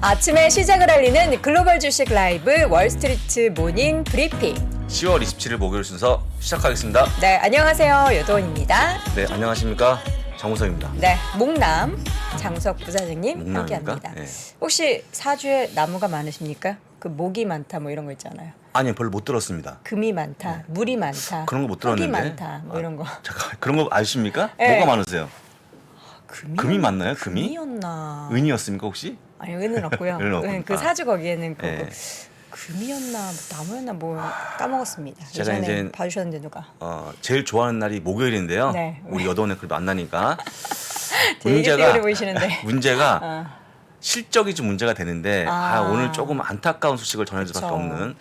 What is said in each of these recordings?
아침에 시작을 알리는 글로벌 주식 라이브 월스트리트 모닝 브리핑. 10월 27일 목요일 순서 시작하겠습니다. 네, 안녕하세요. 여도원입니다. 네, 안녕하십니까. 장우석입니다. 네, 목남 장우석 부사장님 목남입니까? 함께합니다. 네. 혹시 사주에 나무가 많으십니까? 그 목이 많다 뭐 이런 거 있잖아요. 아니, 별로 못 들었습니다. 금이 많다, 물이 많다, 그런 거 못 흙이 들었는데. 많다, 뭐 이런 거. 잠깐, 그런 거 아십니까? 네. 뭐가 많으세요? 금이 맞나요? 금이? 금이었나? 은이었습니까 혹시? 아니, 은은 없고요. 은은 없구나. 그 사주 거기에는 그 네. 금이었나 뭐 나무였나 뭐 까먹었습니다. 제가 예전에 이제 봐주셨는데 누가? 제일 좋아하는 날이 목요일인데요. 네. 우리 여동네 그래도 만나니까 되게 피곤해 보이시는데. 문제가 실적이 좀 문제가 되는데 오늘 조금 안타까운 소식을 전해줄 수밖에 그쵸. 없는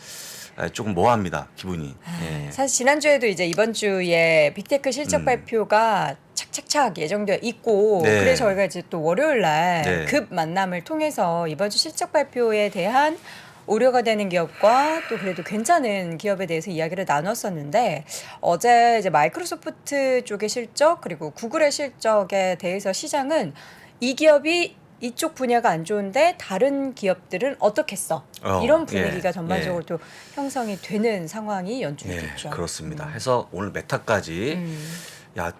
조금 모호합니다 기분이. 예. 사실 지난주에도 이제 이번 주에 빅테크 실적 발표가 착착착 예정되어 있고 네. 그래서 저희가 이제 또 월요일 날 네. 급 만남을 통해서 이번 주 실적 발표에 대한 우려가 되는 기업과 또 그래도 괜찮은 기업에 대해서 이야기를 나눴었는데 어제 이제 마이크로소프트 쪽의 실적 그리고 구글의 실적에 대해서 시장은 이 기업이 이쪽 분야가 안 좋은데 다른 기업들은 어떻겠어? 이런 분위기가 예, 전반적으로 또 형성이 되는 상황이 연출이 예, 됐죠. 그렇습니다. 해서 오늘 메타까지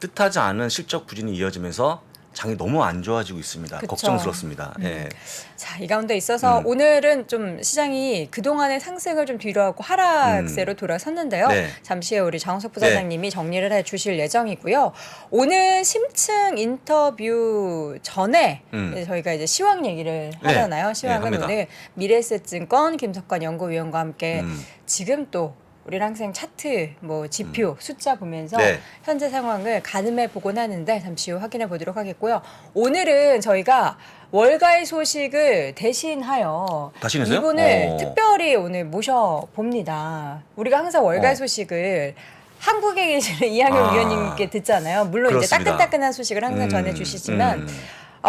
뜻하지 않은 실적 부진이 이어지면서 장이 너무 안 좋아지고 있습니다. 그쵸. 걱정스럽습니다. 예. 자, 이 가운데 있어서 오늘은 좀 시장이 그동안의 상승을 좀 뒤로하고 하락세로 돌아섰는데요. 네. 잠시 후에 우리 장우석 부사장님이 정리를 해 주실 예정이고요. 오늘 심층 인터뷰 전에 이제 저희가 이제 시황 얘기를 하잖아요. 시황은 합니다. 오늘 미래에셋증권 김석관 연구위원과 함께 지금 또 우리랑 항상 차트, 뭐 지표, 숫자 보면서 네. 현재 상황을 가늠해 보곤 하는데 잠시 후 확인해 보도록 하겠고요. 오늘은 저희가 월가의 소식을 대신하여 대신해서요? 이분을 특별히 오늘 모셔 봅니다. 우리가 항상 월가의 소식을 한국에 계시는 이항영 위원님께 듣잖아요. 물론 그렇습니다. 이제 따끈따끈한 소식을 항상 전해주시지만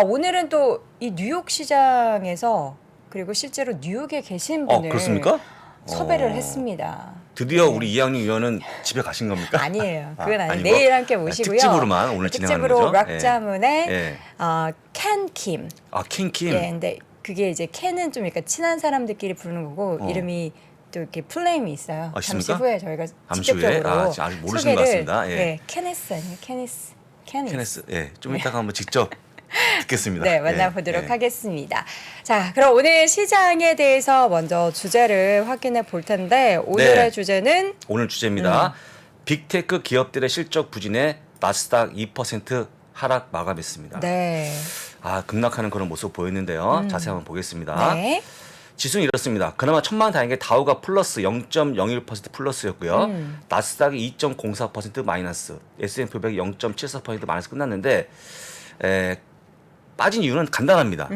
오늘은 또 이 뉴욕 시장에서 그리고 실제로 뉴욕에 계신 분을 그렇습니까? 섭외를 했습니다. 드디어 우리 이항영 위원은 집에 가신 겁니까? 아니에요. 그건 아니에요. 아니고? 내일 함께 모시고요. 특집으로만 오늘 진행하는 거죠? 특집으로 락자문의 예. 캔킴. 킹킴. 예, 근데 그게 이제 캔은 좀 약간 친한 사람들끼리 부르는 거고 이름이 또 이렇게 플레임이 있어요. 잠시 있습니까? 후에 저희가 잠시 후에? 직접적으로 아직 모르시는 것 같습니다. 예. 예, 케네스 아니에요? 케네스. 케네스. 예. 좀 이따가 한번 직접 듣겠습니다. 네, 만나보도록 예. 하겠습니다. 자, 그럼 오늘 시장에 대해서 먼저 주제를 확인해 볼 텐데 오늘의 네. 주제는 오늘 주제입니다. 빅테크 기업들의 실적 부진에 나스닥 2% 하락 마감했습니다. 네. 급락하는 그런 모습 보였는데요. 자세히 한번 보겠습니다. 네. 지수는 이렇습니다. 그나마 천만 다행히 다우가 플러스 0.01% 플러스였고요. 나스닥이 2.04% 마이너스, S&P 500이 0.74% 마이너스 끝났는데 빠진 이유는 간단합니다.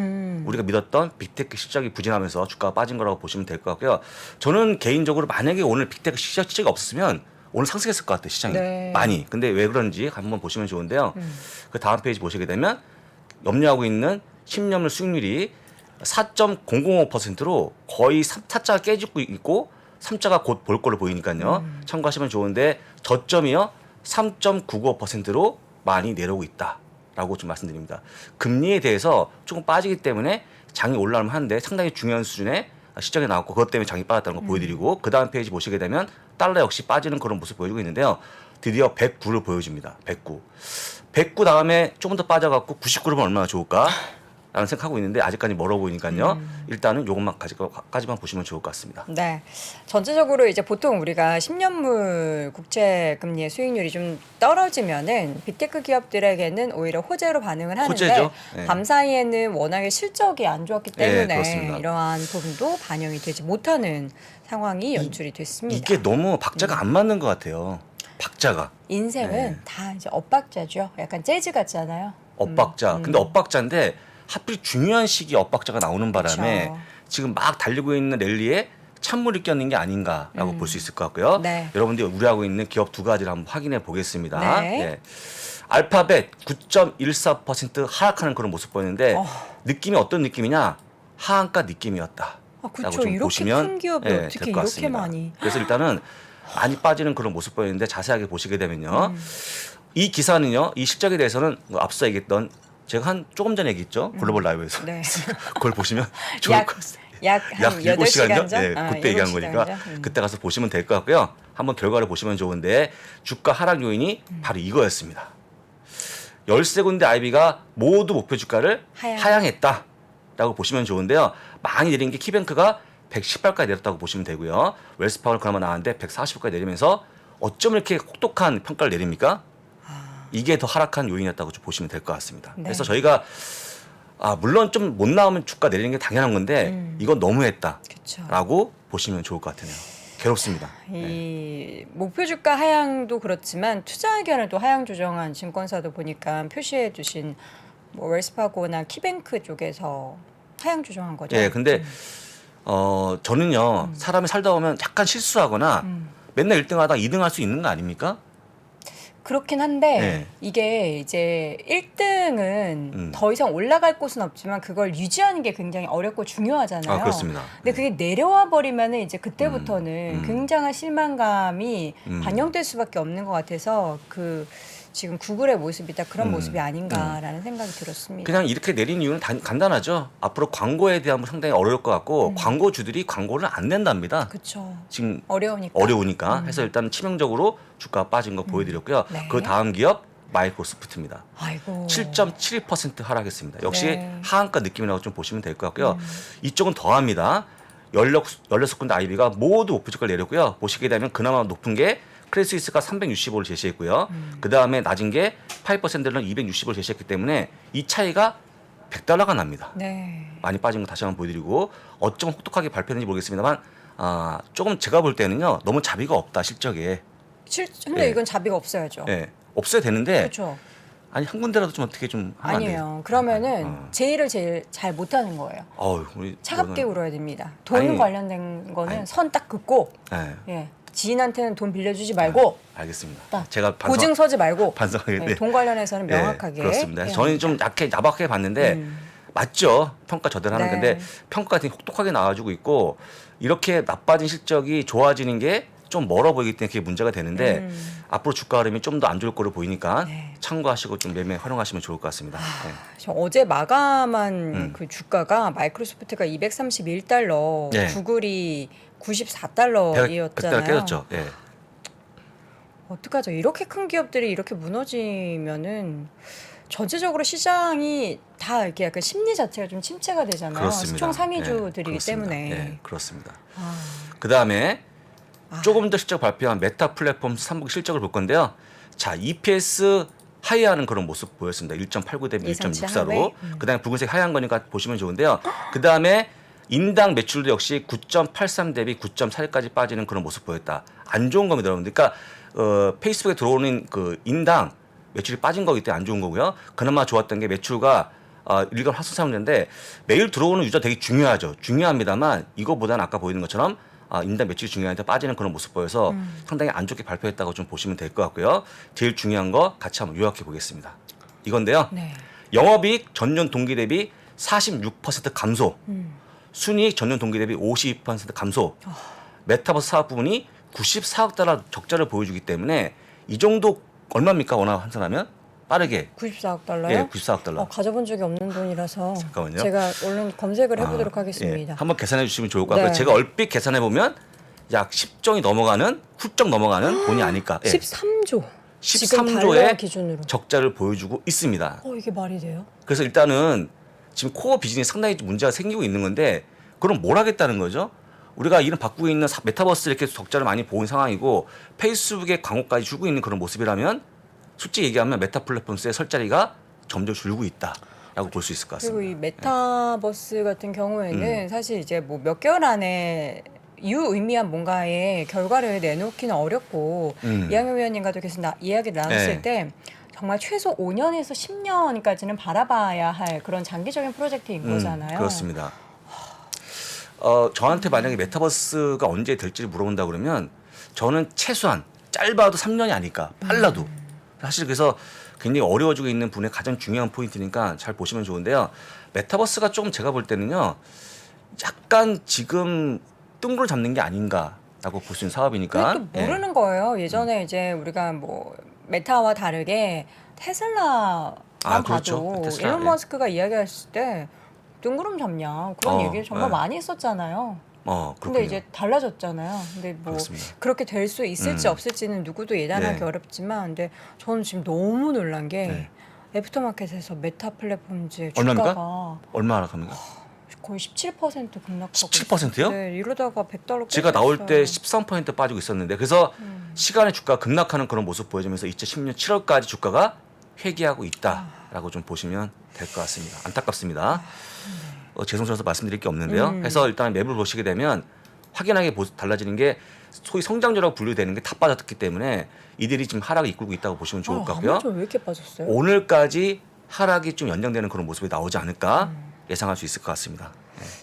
우리가 믿었던 빅테크 실적이 부진하면서 주가가 빠진 거라고 보시면 될 것 같고요. 저는 개인적으로 만약에 오늘 빅테크 실적이 없으면 오늘 상승했을 것 같아요. 시장이 네. 많이. 근데 왜 그런지 한번 보시면 좋은데요. 그 다음 페이지 보시게 되면 염려하고 있는 10년물 수익률이 4.005%로 거의 4자가 깨지고 있고 3자가 곧 볼 걸로 보이니까요. 참고하시면 좋은데 저점이요 3.995%로 많이 내려오고 있다라고 좀 말씀드립니다. 금리에 대해서 조금 빠지기 때문에 장이 올라오면 하는데 상당히 중요한 수준의 시장이 나왔고 그것 때문에 장이 빠졌다는 거 보여드리고 그 다음 페이지 보시게 되면 달러 역시 빠지는 그런 모습 보여주고 있는데요. 드디어 109를 보여줍니다. 109. 109 다음에 조금 더 빠져갖고 99로 보면 얼마나 좋을까? 라는 생각하고 있는데 아직까지 멀어 보이니까요. 일단은 요것만까지만 보시면 좋을 것 같습니다. 네. 전체적으로 이제 보통 우리가 10년물 국채 금리의 수익률이 좀 떨어지면은 빅테크 기업들에게는 오히려 호재로 반응을 하는데 호재죠. 네. 밤 사이에는 워낙에 실적이 안 좋았기 네, 때문에 그렇습니다. 이러한 부분도 반영이 되지 못하는 상황이 연출이 됐습니다. 이게 너무 박자가 안 맞는 것 같아요. 박자가. 인생은 네. 다 이제 엇박자죠. 약간 재즈 같잖아요. 엇박자. 근데 엇박자인데 하필 중요한 시기에 엇박자가 나오는 바람에 그쵸. 지금 막 달리고 있는 랠리에 찬물이 껴있는 게 아닌가라고 볼 수 있을 것 같고요. 네. 여러분들이 우려하고 있는 기업 두 가지를 한번 확인해 보겠습니다. 네. 예. 알파벳 9.14% 하락하는 그런 모습 보이는데 느낌이 어떤 느낌이냐? 하한가 느낌이었다. 그렇죠. 이렇게 큰 기업이 어떻게 될것 이렇게 같습니다. 많이. 그래서 일단은 많이 빠지는 그런 모습 보이는데 자세하게 보시게 되면요. 이 기사는요. 이 실적에 대해서는 앞서 얘기했던 제가 한 조금 전에 얘기했죠. 글로벌 라이브에서. 네. 그걸 보시면 좋을 것 같습니다. 약 약 한 7시간 8시간 전? 전? 네, 아, 그때 얘기한 7시간 거니까 전? 그때 가서 보시면 될 것 같고요. 한번 결과를 보시면 좋은데 주가 하락 요인이 바로 이거였습니다. 13군데 IB가 모두 목표 주가를 하향했다라고 보시면 좋은데요. 많이 내린 게 키뱅크가 118까지 내렸다고 보시면 되고요. 웰스파워는 그나마 나왔는데 140까지 내리면서 어쩜 이렇게 혹독한 평가를 내립니까? 이게 더 하락한 요인이었다고 좀 보시면 될 것 같습니다. 네. 그래서 저희가 물론 좀 못 나오면 주가 내리는 게 당연한 건데 이건 너무했다라고 그렇죠. 보시면 좋을 것 같으네요. 괴롭습니다. 네. 이 목표 주가 하향도 그렇지만 투자 의견을 또 하향 조정한 증권사도 보니까 표시해 두신 뭐 웰스파고나 키뱅크 쪽에서 하향 조정한 거죠. 예, 근데 저는요 사람이 살다 보면 약간 실수하거나 맨날 1등하다 2등할 수 있는 거 아닙니까? 그렇긴 한데 네. 이게 이제 1등은 더 이상 올라갈 곳은 없지만 그걸 유지하는 게 굉장히 어렵고 중요하잖아요. 그렇습니다. 근데 그게 내려와 버리면은 이제 그때부터는 굉장한 실망감이 반영될 수밖에 없는 것 같아서 지금 구글의 모습이 딱 그런 모습이 아닌가라는 생각이 들었습니다. 그냥 이렇게 내린 이유는 간단하죠. 앞으로 광고에 대한 상당히 어려울 것 같고 광고주들이 광고를 안 낸답니다. 그렇죠. 지금 어려우니까. 해서 일단 치명적으로 주가가 빠진 거 보여드렸고요. 네. 그 다음 기업 마이크로소프트입니다. 아이고. 7.72% 하락했습니다. 역시 네. 하한가 느낌이라고 좀 보시면 될 것 같고요. 이쪽은 더합니다. 16군데 IB가 모두 목표 주가를 내렸고요. 보시게 되면 그나마 높은 게 크레딧 스위스가 365를 제시했고요. 그 다음에 낮은 게 8%는 260을 제시했기 때문에 이 차이가 $100가 납니다. 네. 많이 빠진 거 다시 한번 보여드리고 어쩜 혹독하게 발표했는지 모르겠습니다만 조금 제가 볼 때는요 너무 자비가 없다 실적에. 근데 예. 이건 자비가 없어야죠. 예, 없어야 되는데 그렇죠. 아니 한 군데라도 좀 어떻게 좀 하면 안 돼요? 아니에요. 그러면은 제의를 제일 잘 못하는 거예요. 우리 차갑게 이거는- 울어야 됩니다. 돈 아니, 관련된 거는 아니. 선 딱 긋고 예, 예. 지인한테는 돈 빌려주지 말고 알겠습니다. 딱 제가 보증 서지 말고 반성하겠는데 예, 돈 관련해서는 예, 명확하게 그렇습니다. 해야 저는 좀 합니다. 야박하게 봤는데 맞죠. 평가 저대로 하는 네. 건데 평가가 되게 혹독하게 나와주고 있고 이렇게 나빠진 실적이 좋아지는 게 좀 멀어 보이기 때문에 그게 문제가 되는데 앞으로 주가 흐름이 좀 더 안 좋을 거로 보이니까 네. 참고하시고 좀 매매 활용하시면 좋을 것 같습니다. 네. 저 어제 마감한 그 주가가 마이크로소프트가 $231, 네. 구글이 그때 $94였잖아요. 깨졌죠. 예. 어떡하죠? 이렇게 큰 기업들이 이렇게 무너지면은 전체적으로 시장이 다 이렇게 약간 심리 자체가 좀 침체가 되잖아요. 그렇습니다. 시총 상위주들이기 그렇습니다. 때문에. 예, 그렇습니다. 아, 그 다음에 조금 더 실적 발표한 메타 플랫폼 3분기 실적을 볼 건데요. 자, EPS 하이하는 그런 모습 보였습니다. 1.89 대비 예상치 1.64로. 하회. 그다음에 붉은색 하얀 거니까 보시면 좋은데요. 그다음에 인당 매출도 역시 9.83 대비 9.41까지 빠지는 그런 모습 보였다. 안 좋은 겁니다, 여러분들. 그러니까 페이스북에 들어오는 그 인당 매출이 빠진 거기 때문에 안 좋은 거고요. 그나마 좋았던 게 매출가 일간 화수 사용자인데 매일 들어오는 유저 되게 중요하죠. 중요합니다만 이거보다는 아까 보이는 것처럼 인당 매출이 중요한데 빠지는 그런 모습 보여서 상당히 안 좋게 발표했다고 좀 보시면 될 것 같고요. 제일 중요한 거 같이 한번 요약해 보겠습니다. 이건데요. 네. 영업이익 전년 동기 대비 46% 감소. 순이익 전년 동기 대비 52% 감소. 메타버스 사업 부분이 94억 달러 적자를 보여주기 때문에 이 정도 얼마입니까? 원화 환산하면 빠르게. $94억? 예, 94억 달러. 가져본 적이 없는 돈이라서 잠깐만요. 제가 얼른 검색을 해보도록 예, 하겠습니다. 한번 계산해 주시면 좋을 것 같고요. 네. 제가 얼핏 계산해 보면 약 10정이 넘어가는 훌쩍 넘어가는 돈이 아닐까. 예. 13조. 지금 13조의 달러 기준으로. 적자를 보여주고 있습니다. 이게 말이 돼요? 그래서 일단은 지금 코어 비즈니스 상당히 문제가 생기고 있는 건데 그럼 뭘 하겠다는 거죠? 우리가 이름 바꾸고 있는 메타버스 이렇게 적자를 많이 보인 상황이고 페이스북에 광고까지 주고 있는 그런 모습이라면 솔직히 얘기하면 메타 플랫폼스의 설 자리가 점점 줄고 있다라고 볼 수 있을 것 그리고 같습니다. 이 메타버스 같은 경우에는 사실 이제 뭐 몇 개월 안에 유의미한 뭔가의 결과를 내놓기는 어렵고 이학용 위원님과도 계속 이야기를 나눴을 네. 때 정말 최소 5년에서 10년까지는 바라봐야 할 그런 장기적인 프로젝트인 거잖아요. 그렇습니다. 저한테 만약에 메타버스가 언제 될지를 물어본다 그러면 저는 최소한 짧아도 3년이 아닐까 빨라도 사실 그래서 굉장히 어려워지고 있는 분의 가장 중요한 포인트니까 잘 보시면 좋은데요. 메타버스가 조금 제가 볼 때는요. 약간 지금 뜬구를 잡는 게 아닌가라고 볼 수 있는 사업이니까. 그게 또 모르는 거예요. 예전에 이제 우리가 뭐 메타와 다르게 테슬라 그렇죠. 봐도 테슬라, 일론 예. 머스크가 이야기했을 때 뜬구름 잡냐 그런 얘기를 정말 예. 많이 했었잖아요. 그렇군요. 근데 이제 달라졌잖아요. 근데 뭐 그렇습니다. 그렇게 될 수 있을지 없을지는 누구도 예단하기 네. 어렵지만, 근데 저는 지금 너무 놀란 게 네. 애프터마켓에서 메타 플랫폼즈의 얼마입니까? 주가가 얼마나 갑니까? 거의 17% 급락하고 17%요? 네, 이러다가 $100 제가 나올 때 깨졌어요. 13% 빠지고 있었는데 그래서 시간의 주가 급락하는 그런 모습 보여주면서 2010년 7월까지 주가가 회귀하고 있다라고 좀 보시면 될 것 같습니다. 안타깝습니다. 죄송스러워서 말씀드릴 게 없는데요. 그래서 일단 맵을 보시게 되면 확연하게 달라지는 게 소위 성장주라고 분류되는 게 다 빠졌기 때문에 이들이 지금 하락을 이끌고 있다고 보시면 좋을 것 같고요. 아마존 왜 이렇게 빠졌어요? 오늘까지 하락이 좀 연장되는 그런 모습이 나오지 않을까 예상할 수 있을 것 같습니다.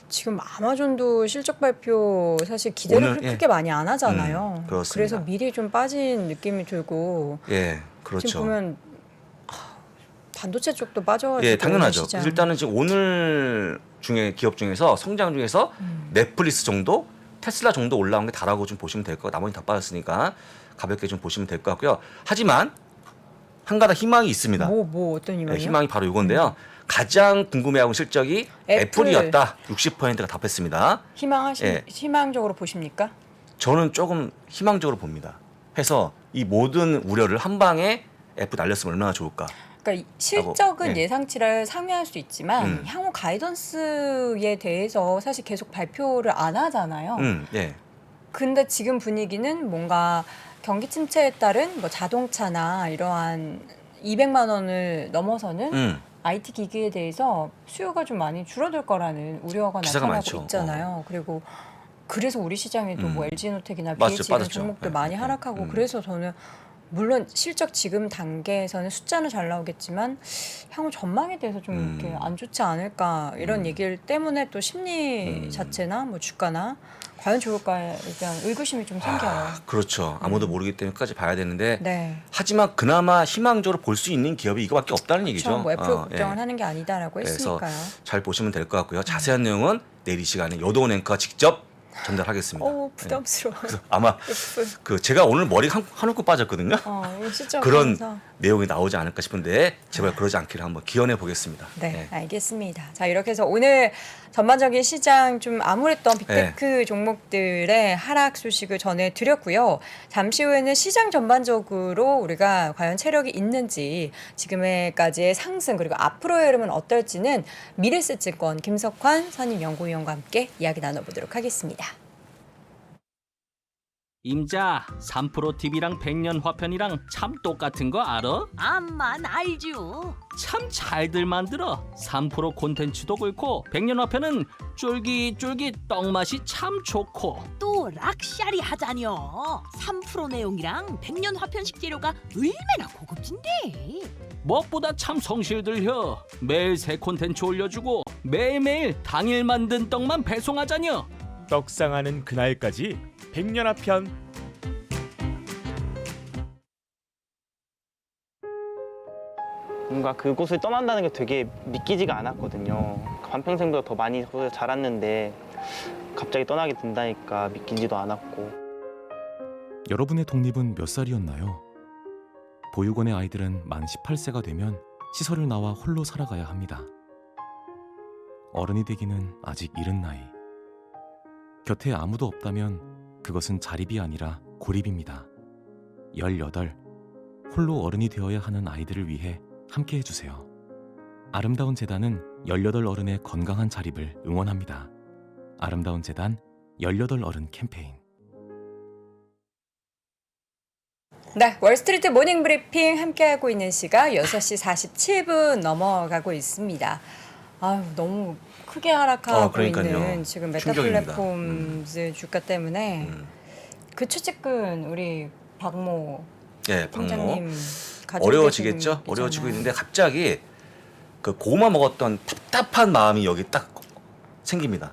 지금 아마존도 실적 발표 사실 기대를 오늘, 그렇게 많이 안 하잖아요. 그렇습니다. 그래서 미리 좀 빠진 느낌이 들고 예, 그렇죠. 지금 보면 반도체 쪽도 빠져가지고 예, 당연하죠. 시장. 일단은 지금 오늘 중에 기업 중에서 성장 중에서 넷플릭스 정도, 테슬라 정도 올라온 게 다라고 좀 보시면 될 것 같고 나머지 다 빠졌으니까 가볍게 좀 보시면 될 것 같고요. 하지만 한 가닥 희망이 있습니다. 뭐 어떤 네, 희망이요? 희망이 바로 이건데요. 가장 궁금해하는 실적이 애플. 애플이었다. 60%가 답했습니다. 예. 희망적으로 보십니까? 저는 조금 희망적으로 봅니다. 해서 이 모든 우려를 한 방에 애플 날렸으면 얼마나 좋을까. 그러니까 실적은 예. 예상치를 상회할 수 있지만 향후 가이던스에 대해서 사실 계속 발표를 안 하잖아요. 예. 근데 지금 분위기는 뭔가 경기 침체에 따른 뭐 자동차나 이러한 200만 원을 넘어서는 IT 기기에 대해서 수요가 좀 많이 줄어들 거라는 우려가 기사가 나타나고 많죠. 있잖아요. 그리고 그래서 우리 시장에도 뭐 LG노텍이나 맞죠, BH 이런 빠졌죠. 종목들 네, 많이 네, 하락하고 그래서 저는 물론 실적 지금 단계에서는 숫자는 잘 나오겠지만 향후 전망에 대해서 좀 이렇게 안 좋지 않을까 이런 얘기를 때문에 또 심리 자체나 뭐 주가나 과연 좋을까에 대한 의구심이 좀 생겨요. 그렇죠. 아무도 모르기 때문에 끝까지 봐야 되는데 네. 하지만 그나마 희망적으로 볼 수 있는 기업이 이거밖에 없다는 얘기죠. 뭐 애플 걱정을 예. 하는 게 아니다라고 그래서 했으니까요. 잘 보시면 될 것 같고요. 자세한 내용은 내일 이 시간에 여도원 앵커가 직접 전달하겠습니다. 부담스러워. 그래서 아마 애플. 제가 오늘 머리 한 움큼 빠졌거든요. 이거 시점 그런 보면서. 내용이 나오지 않을까 싶은데 제발 그러지 않기를 한번 기원해 보겠습니다. 네, 알겠습니다. 자, 이렇게 해서 오늘 전반적인 시장 좀 암울했던 빅테크 종목들의 하락 소식을 전해드렸고요. 잠시 후에는 시장 전반적으로 우리가 과연 체력이 있는지, 지금까지의 상승 그리고 앞으로의 흐름은 어떨지는 미래에셋증권 김석환 선임연구위원과 함께 이야기 나눠보도록 하겠습니다. 임자, 3프로 TV랑 백년 화편이랑 참 똑같은 거 알아? 암만 알죠. 참 잘들 만들어. 3프로 콘텐츠도 그렇고 백년 화편은 쫄깃쫄깃 떡맛이 참 좋고. 또 락샤리 하자뇨. 3% 내용이랑 백년 화편식 재료가 얼마나 고급진데. 무엇보다 참 성실들혀. 매일 새 콘텐츠 올려주고 매일매일 당일 만든 떡만 배송하자뇨. 떡상하는 그날까지 백년화편. 뭔가 그곳을 떠난다는 게 되게 믿기지가 않았거든요. 반평생보다 더 많이 거기서 자랐는데 갑자기 떠나게 된다니까 믿기지도 않았고. 여러분의 독립은 몇 살이었나요? 보육원의 아이들은 만 18세가 되면 시설을 나와 홀로 살아가야 합니다. 어른이 되기는 아직 이른 나이. 곁에 아무도 없다면 그것은 자립이 아니라 고립입니다. 18. 홀로 어른이 되어야 하는 아이들을 위해 함께 해주세요. 아름다운 재단은 18 어른의 건강한 자립을 응원합니다. 아름다운 재단 18 어른 캠페인. 네, 월스트리트 모닝 브리핑 함께하고 있는 시각 6시 47분 넘어가고 있습니다. 아유, 너무 크게 하락하고 그러니까요. 있는 지금 메타 충격입니다. 플랫폼즈 주가 때문에 그 최측근 우리 박모 예, 박모. 팀장님 가지고 어려워지겠죠. 계신 어려워지고 있잖아요. 있는데 갑자기 그 고구마 먹었던 답답한 마음이 여기 딱 생깁니다.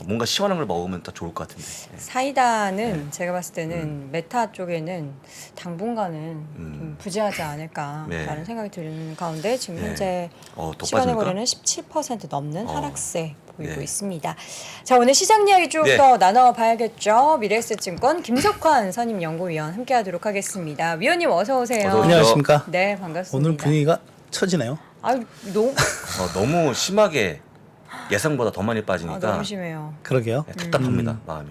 뭔가 시원한 걸 먹으면 더 좋을 것 같은데. 예. 사이다는 제가 봤을 때는 메타 쪽에는 당분간은 좀 부재하지 않을까라는 네. 생각이 드는 가운데 지금 네. 현재 더 시간의 빠집니까? 거래는 17% 넘는 하락세 보이고 네. 있습니다. 자, 오늘 시장 이야기 쭉 네. 더 나눠봐야겠죠. 미래에셋증권 김석환 선임연구위원 함께하도록 하겠습니다. 위원님 어서 오세요. 어서 오십시오. 안녕하십니까. 네, 반갑습니다. 오늘 분위기가 처지네요. 아, 너무 너무 심하게 예상보다 더 많이 빠지니까 너무 심해요. 그러게요. 네, 답답합니다 마음이.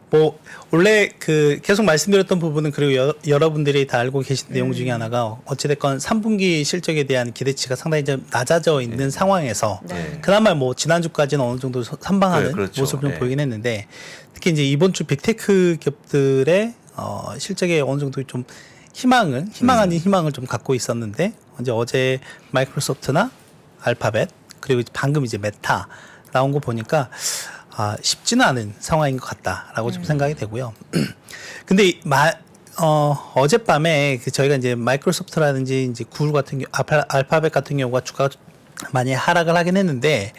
뭐 원래 그 계속 말씀드렸던 부분은 그리고 여러분들이 다 알고 계신 내용 중에 하나가 어찌됐건 3분기 실적에 대한 기대치가 상당히 좀 낮아져 있는 상황에서 네. 그나마 뭐 지난주까지는 어느 정도 선방하는 그렇죠. 모습을 좀 네. 보이긴 했는데 특히 이제 이번 주 빅테크 기업들의 실적에 어느 정도 좀 희망 아닌 희망을 좀 갖고 있었는데 이제 어제 마이크로소프트나 알파벳 그리고 방금 이제 메타 나온 거 보니까 쉽지는 않은 상황인 것 같다라고 좀 생각이 되고요. 근데 어젯밤에 저희가 이제 마이크로소프트라든지 이제 구글 같은 경우, 알파벳 같은 경우가 주가가 많이 하락을 하긴 했는데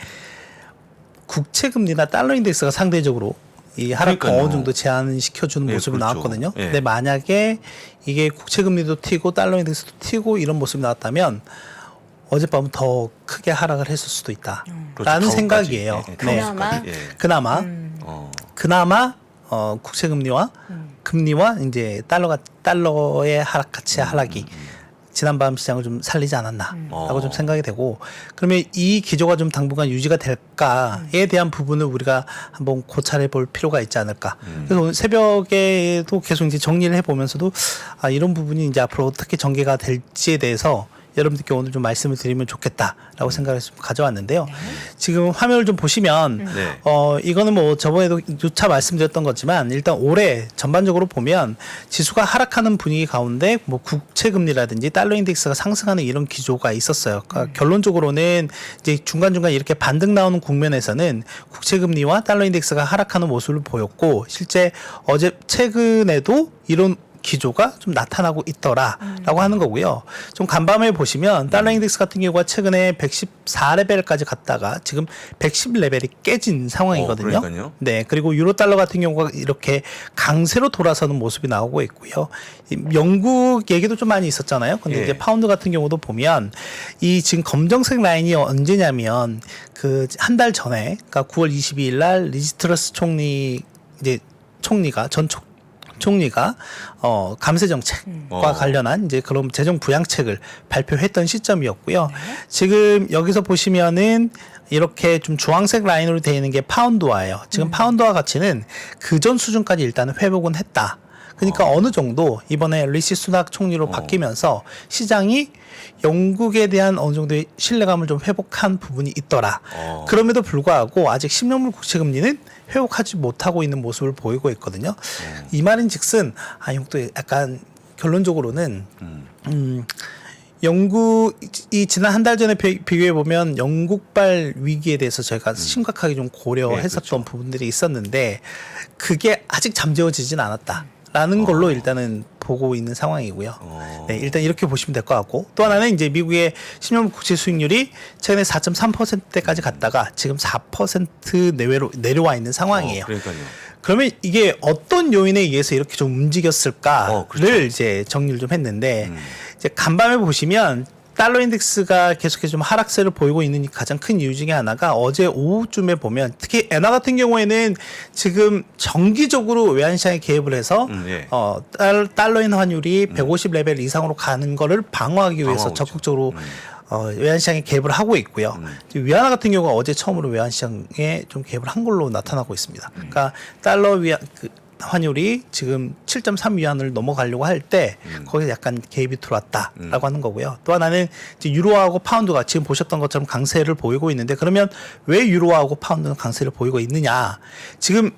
국채 금리나 달러 인덱스가 상대적으로 이 하락을 그러니까요. 어느 정도 제한을 시켜주는 네, 모습이 그렇죠. 나왔거든요. 예. 근데 만약에 이게 국채 금리도 튀고 달러 인덱스도 튀고 이런 모습이 나왔다면 어젯밤은 더 크게 하락을 했을 수도 있다라는 그렇죠. 생각이에요. 다음까지. 네. 그나마? 예. 그나마 어. 국채 금리와 금리와 이제 달러의 하락 가치의 하락이 지난밤 시장을 좀 살리지 않았나라고 좀 생각이 되고 그러면 이 기조가 좀 당분간 유지가 될까에 대한 부분을 우리가 한번 고찰해 볼 필요가 있지 않을까. 그래서 오늘 새벽에도 계속 이제 정리를 해 보면서도 이런 부분이 이제 앞으로 어떻게 전개가 될지에 대해서 여러분들께 오늘 좀 말씀을 드리면 좋겠다라고 생각해서 좀 가져왔는데요. 지금 화면을 좀 보시면 네. 이거는 뭐 저번에도 누차 말씀드렸던 거지만 일단 올해 전반적으로 보면 지수가 하락하는 분위기 가운데 뭐 국채 금리라든지 달러 인덱스가 상승하는 이런 기조가 있었어요. 그러니까 결론적으로는 이제 중간중간 이렇게 반등 나오는 국면에서는 국채 금리와 달러 인덱스가 하락하는 모습을 보였고 실제 최근에도 이런 기조가 좀 나타나고 있더라라고 하는 거고요. 좀 간밤에 보시면 달러 인덱스 같은 경우가 최근에 114레벨까지 갔다가 지금 110레벨이 깨진 상황이거든요. 그러니까요. 네, 그리고 유로 달러 같은 경우가 이렇게 강세로 돌아서는 모습이 나오고 있고요. 영국 얘기도 좀 많이 있었잖아요. 근데 예. 이제 파운드 같은 경우도 보면 이 지금 검정색 라인이 언제냐면 그 한 달 전에, 그러니까 9월 22일 날 리스트러스 총리가 총리가 감세 정책과 관련한 이제 그런 재정 부양책을 발표했던 시점이었고요. 지금 여기서 보시면은 이렇게 좀 주황색 라인으로 되어 있는 게 파운드화예요. 지금 파운드화 가치는 그전 수준까지 일단은 회복은 했다. 그러니까 어느 정도 이번에 리시 수낙 총리로 바뀌면서 시장이 영국에 대한 어느 정도의 신뢰감을 좀 회복한 부분이 있더라. 그럼에도 불구하고 아직 10년물 국채 금리는 회복하지 못하고 있는 모습을 보이고 있거든요. 이 말인즉슨 영국도 약간 결론적으로는 영국이 지난 한 달 전에 비교해 보면 영국발 위기에 대해서 저희가 심각하게 좀 고려했었던 부분들이 있었는데 그게 아직 잠재워지진 않았다라는 걸로 일단은 보고 있는 상황이고요. 네, 일단 이렇게 보시면 될 것 같고 또 하나는 이제 미국의 10년 국채 수익률이 최근에 4.3%대까지 갔다가 지금 4% 내외로 내려와 있는 상황이에요. 그러니까요. 그러면 이게 어떤 요인에 의해서 이렇게 좀 움직였을까를 그렇죠. 이제 정리를 좀 했는데 이제 간밤에 보시면 달러 인덱스가 계속해서 좀 하락세를 보이고 있는 가장 큰 이유 중에 하나가 어제 오후쯤에 보면 특히 엔화 같은 경우에는 지금 정기적으로 외환시장에 개입을 해서 예. 달러인 환율이 150 레벨 이상으로 가는 거를 방어하기 위해서 방어하고 적극적으로 외환시장에 개입을 하고 있고요. 위안화 같은 경우가 어제 처음으로 외환시장에 좀 개입을 한 걸로 나타나고 있습니다. 그러니까 달러 환율이 지금 7.3 위안을 넘어가려고 할 때 거기서 약간 개입이 들어왔다라고 하는 거고요. 또 하나는 이제 유로하고 파운드가 지금 보셨던 것처럼 강세를 보이고 있는데 그러면 왜 유로하고 파운드는 강세를 보이고 있느냐? 지금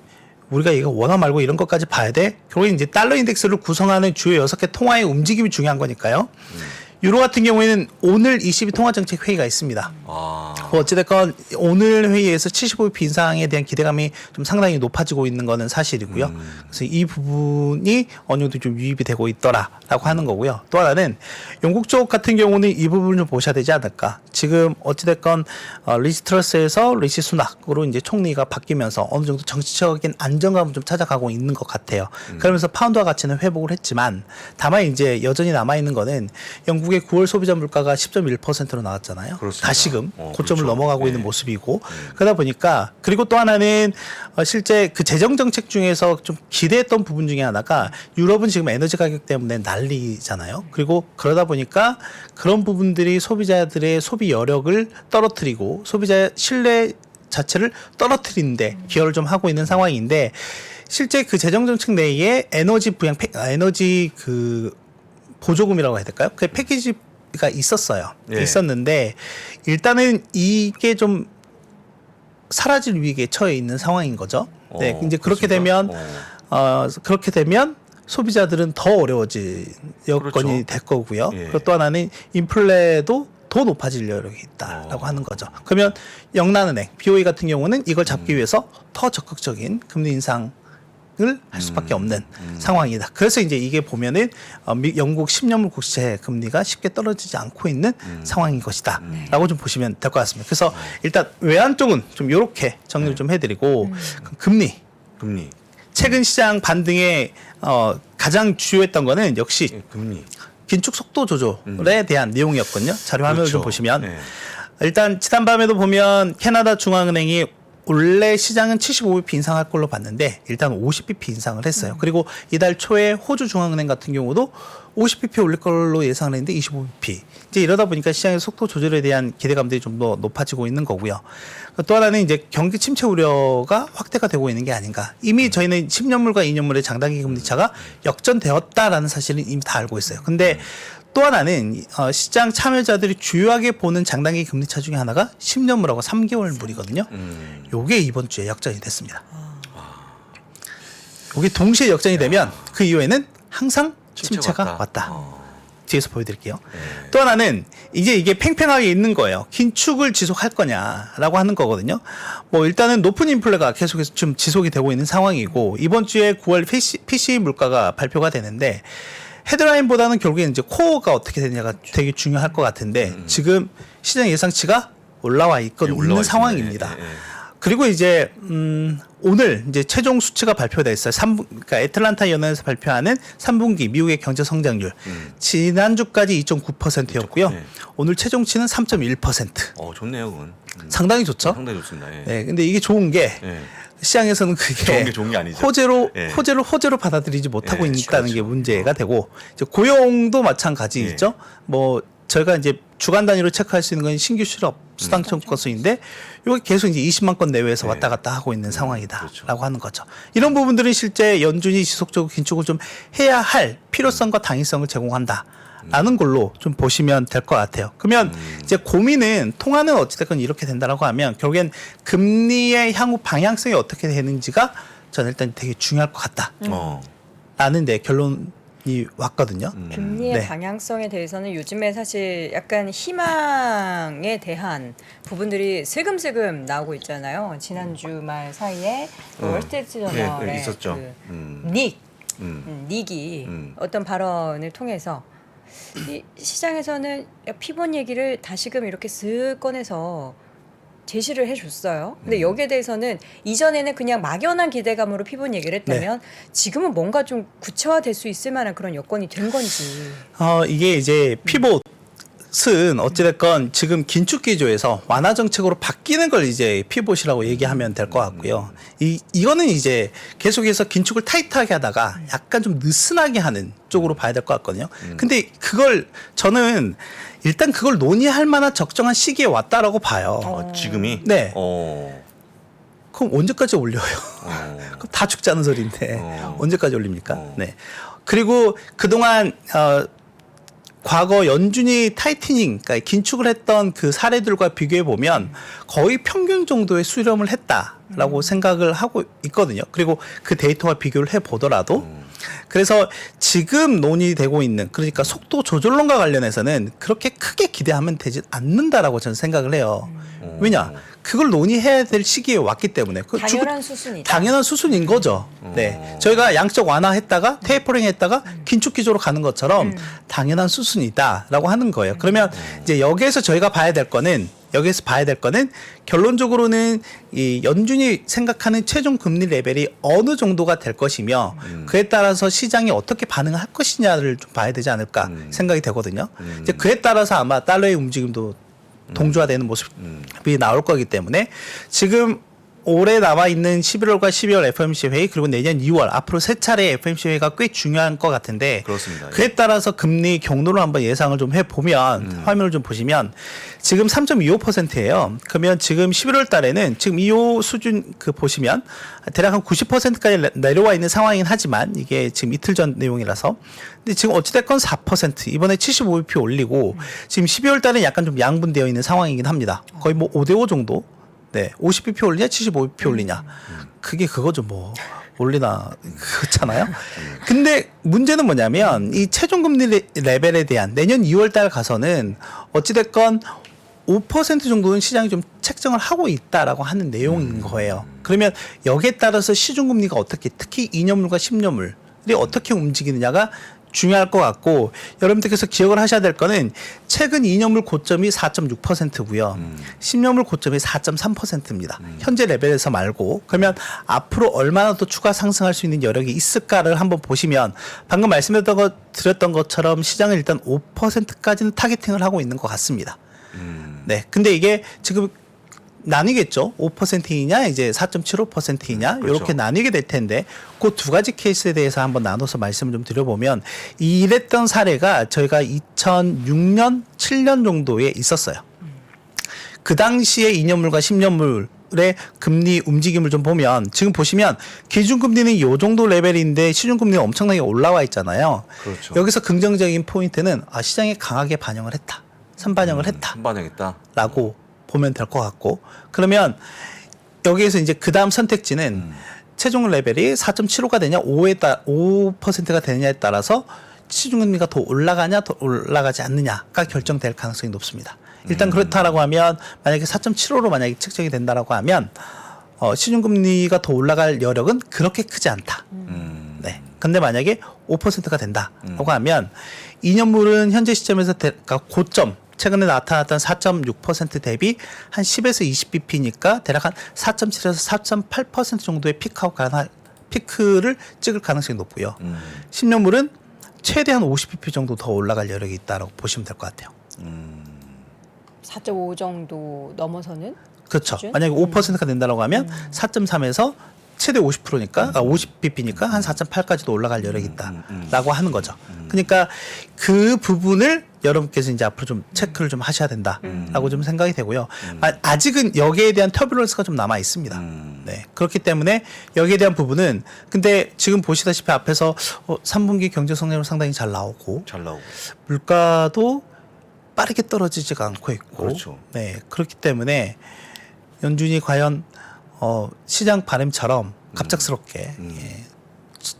우리가 이거 원화 말고 이런 것까지 봐야 돼. 결국에 이제 달러 인덱스를 구성하는 주요 6개 통화의 움직임이 중요한 거니까요. 유로 같은 경우에는 오늘 ECB 통화정책 회의가 있습니다. 어찌됐건 오늘 회의에서 75bp 인상에 대한 기대감이 좀 상당히 높아지고 있는 거는 사실이고요. 그래서 이 부분이 어느 정도 좀 유입이 되고 있더라라고 하는 거고요. 또 하나는 영국 쪽 같은 경우는 이 부분을 좀 보셔야 되지 않을까. 지금 어찌됐건 리시 트러스에서 리시 수낙으로 이제 총리가 바뀌면서 어느 정도 정치적인 안정감을 좀 찾아가고 있는 것 같아요. 그러면서 파운드화 가치는 회복을 했지만 다만 이제 여전히 남아 있는 거는 영국의 영국의 9월 소비자 물가가 10.1%로 나왔잖아요. 그렇습니다. 다시금 고점을 그렇죠. 넘어가고 네. 있는 모습이고 그러다 보니까 그리고 또 하나는 실제 그 재정 정책 중에서 좀 기대했던 부분 중에 하나가 유럽은 지금 에너지 가격 때문에 난리잖아요. 그리고 그러다 보니까 그런 부분들이 소비자들의 소비 여력을 떨어뜨리고 소비자의 신뢰 자체를 떨어뜨리는데 기여를 좀 하고 있는 상황인데 실제 그 재정 정책 내에 에너지 부양 에너지 그 보조금이라고 해야 될까요? 그 패키지가 있었어요. 네. 있었는데 일단은 이게 좀 사라질 위기에 처해 있는 상황인 거죠. 네, 이제 그렇게 그렇습니까? 되면 그렇게 되면 소비자들은 더 어려워질 여건이 그렇죠. 될 거고요. 예. 그리고 또 하나는 인플레도 더 높아질 여력이 있다라고 하는 거죠. 그러면 영란은행, BOE 같은 경우는 이걸 잡기 위해서 더 적극적인 금리 인상을 할 수밖에 없는 상황이다. 그래서 이제 이게 보면은 영국 10년물 국채 금리가 쉽게 떨어지지 않고 있는 상황인 것이다라고 좀 보시면 될 것 같습니다. 그래서 일단 외환 쪽은 좀 이렇게 정리를 좀 해드리고 금리. 최근 시장 반등에 가장 주요했던 거는 역시 예, 금리. 긴축 속도 조절에 대한 내용이었거든요. 자료 화면을 그렇죠. 좀 보시면 네. 일단 지난밤에도 보면 캐나다 중앙은행이 원래 시장은 75bp 인상할 걸로 봤는데 일단 50bp 인상을 했어요. 그리고 이달 초에 호주 중앙은행 같은 경우도 50bp 올릴 걸로 예상을 했는데 25bp. 이제 이러다 보니까 시장의 속도 조절에 대한 기대감들이 좀 더 높아지고 있는 거고요. 또 하나는 이제 경기 침체 우려가 확대가 되고 있는 게 아닌가. 이미 저희는 10년물과 2년물의 장단기 금리 차가 역전되었다라는 사실은 이미 다 알고 있어요. 근데 또 하나는 시장 참여자들이 주요하게 보는 장단기 금리 차 중에 하나가 10년물하고 3개월물이거든요. 요게 이번 주에 역전이 됐습니다. 요게 동시에 역전이 되면 그 이후에는 항상 침체가 왔다. 뒤에서 보여드릴게요. 또 하나는 이제 이게 팽팽하게 있는 거예요. 긴축을 지속할 거냐라고 하는 거거든요. 뭐 일단은 높은 인플레가 계속해서 좀 지속이 되고 있는 상황이고 이번 주에 9월 PCE 물가가 발표가 되는데 헤드라인보다는 결국엔 이제 코어가 어떻게 되느냐가 되게 중요할 것 같은데 지금 시장 예상치가 올라와 있는 상황입니다. 그리고 이제 오늘 이제 최종 수치가 발표됐어요. 그러니까 애틀란타 연원에서 발표하는 3분기 미국의 경제 성장률 지난주까지 2.9%였고요. 오늘 최종치는 3.1%. 좋네요, 그건. 상당히 좋죠. 상당히 좋습니다. 예. 네, 근데 이게 좋은 게 시장에서는 그게 좋은 게 아니죠. 호재로 받아들이지 못하고 있다는 게 문제가 되고 이제 고용도 마찬가지죠. 뭐 저희가 이제 주간 단위로 체크할 수 있는 건 신규 실업 수당 청구 건수인데 이게 계속 이제 20만 건 내외에서 왔다 갔다 하고 있는 상황이다라고 하는 거죠. 이런 부분들은 실제 연준이 지속적으로 긴축을 좀 해야 할 필요성과 당위성을 제공한다라는 걸로 좀 보시면 될 것 같아요. 그러면 이제 고민은 통화는 어찌됐건 이렇게 된다라고 하면 결국엔 금리의 향후 방향성이 어떻게 되는지가 저는 일단 되게 중요할 것 같다라는 데 결론이 왔거든요. 금리의 네. 방향성에 대해서는 요즘에 사실 약간 희망에 대한 부분들이 슬금슬금 나오고 있잖아요. 지난 주말 사이에 월스트리트저널에 있었죠. 닉이 어떤 발언을 통해서 이 시장에서는 피본 얘기를 다시금 이렇게 쓱 꺼내서 제시를 해줬어요. 근데 여기에 대해서는 이전에는 그냥 막연한 기대감으로 피본 얘기를 했다면 지금은 뭔가 좀 구체화될 수 있을 만한 그런 여건이 된 건지. 이게 이제 피봇은 어찌됐건 지금 긴축 기조에서 완화 정책으로 바뀌는 걸 이제 피봇이라고 얘기하면 될 것 같고요. 이거는 이제 계속해서 긴축을 타이트하게 하다가 약간 좀 느슨하게 하는 쪽으로 봐야 될 것 같거든요. 근데 그걸 저는 일단 그걸 논의할 만한 적정한 시기에 왔다라고 봐요. 지금이? 네. 그럼 언제까지 올려요? 그럼 다 죽자는 소리인데 언제까지 올립니까? 네. 그리고 그동안 과거 연준이 타이트닝, 그러니까 긴축을 했던 그 사례들과 비교해 보면 거의 평균 정도의 수렴을 했다라고 생각을 하고 있거든요. 그리고 그 데이터와 비교를 해 보더라도 그래서 지금 논의되고 있는 그러니까 속도 조절론과 관련해서는 그렇게 크게 기대하면 되지 않는다라고 저는 생각을 해요. 왜냐? 그걸 논의해야 될 시기에 왔기 때문에 당연한 수순이다. 당연한 수순인 거죠. 네, 저희가 양적 완화했다가 테이퍼링했다가 긴축 기조로 가는 것처럼 당연한 수순이다라고 하는 거예요. 그러면 이제 여기에서 저희가 봐야 될 거는 여기서 봐야 될 거는 결론적으로는 이 연준이 생각하는 최종 금리 레벨이 어느 정도가 될 것이며 그에 따라서 시장이 어떻게 반응을 할 것이냐를 좀 봐야 되지 않을까 생각이 되거든요. 이제 그에 따라서 아마 달러의 움직임도 동조화되는 모습이 나올 거기 때문에 지금 올해 남아있는 11월과 12월 FOMC 회의 그리고 내년 2월 앞으로 세 차례 FOMC 회의가 꽤 중요한 것 같은데 그렇습니다. 그에 따라서 금리 경로를 한번 예상을 좀 해보면 화면을 좀 보시면 지금 3.25%예요. 그러면 지금 11월 달에는 지금 이 수준 그 보시면 대략 한 90%까지 내려와 있는 상황이긴 하지만 이게 지금 이틀 전 내용이라서 근데 지금 어찌됐건 4% 이번에 75bp 올리고 지금 12월 달에 약간 좀 양분되어 있는 상황이긴 합니다. 거의 뭐 5대5 정도 네, 50bp 올리냐, 75bp 올리냐. 그게 그거죠, 뭐. 올리나, 그렇잖아요. 근데 문제는 뭐냐면, 이 최종금리 레벨에 대한 내년 2월 달 가서는 어찌됐건 5% 정도는 시장이 좀 책정을 하고 있다라고 하는 내용인 거예요. 그러면 여기에 따라서 시중금리가 어떻게, 특히 2년물과 10년물이 어떻게 움직이느냐가 중요할 것 같고 여러분들께서 기억을 하셔야 될 거는 최근 2년물 고점이 4.6%고요. 10년물 고점이 4.3%입니다. 현재 레벨에서 말고 그러면 앞으로 얼마나 더 추가 상승할 수 있는 여력이 있을까를 한번 보시면 방금 말씀드렸던 것처럼 시장은 일단 5%까지는 타겟팅을 하고 있는 것 같습니다. 네, 근데 이게 지금 나뉘겠죠. 5%이냐 이제 4.75%이냐 그렇죠. 이렇게 나뉘게 될 텐데 그 두 가지 케이스에 대해서 한번 나눠서 말씀을 좀 드려보면 이랬던 사례가 저희가 2006년 7년 정도에 있었어요. 그 당시에 2년물과 10년물의 금리 움직임을 좀 보면 지금 보시면 기준금리는 이 정도 레벨인데 시중금리는 엄청나게 올라와 있잖아요. 그렇죠. 여기서 긍정적인 포인트는 시장에 강하게 반영을 했다. 선반영을 했다. 선반영했다. 라고 보면 될 것 같고 그러면 여기에서 이제 그 다음 선택지는 최종 레벨이 4.75가 되냐 5%가 되느냐에 따라서 시중금리가 더 올라가냐 더 올라가지 않느냐가 결정될 가능성이 높습니다. 일단 그렇다라고 하면 만약에 4.75로 만약에 책정이 된다라고 하면 시중금리가 더 올라갈 여력은 그렇게 크지 않다. 네. 근데 만약에 5%가 된다라고 하면 2년물은 현재 시점에서 고점 최근에 나타났던 4.6% 대비 한 10에서 20bp니까 대략 한 4.7에서 4.8% 정도의 피크를 찍을 가능성이 높고요. 10년물은 최대한 50bp 정도 더 올라갈 여력이 있다고 보시면 될 것 같아요. 4.5 정도 넘어서는 그렇죠. 기준? 만약에 5%가 된다고 하면 4.3에서 최대 50%니까 50bp니까 한 4.8까지도 올라갈 여력이 있다라고 하는 거죠. 그러니까 그 부분을 여러분께서 이제 앞으로 좀 체크를 좀 하셔야 된다라고 좀 생각이 되고요. 아직은 여기에 대한 터뷸런스가 좀 남아 있습니다. 네. 그렇기 때문에 여기에 대한 부분은 근데 지금 보시다시피 앞에서 3분기 경제 성장률 상당히 잘 나오고 물가도 빠르게 떨어지지가 않고 있고 그렇죠. 네. 그렇기 때문에 연준이 과연 시장 바람처럼 갑작스럽게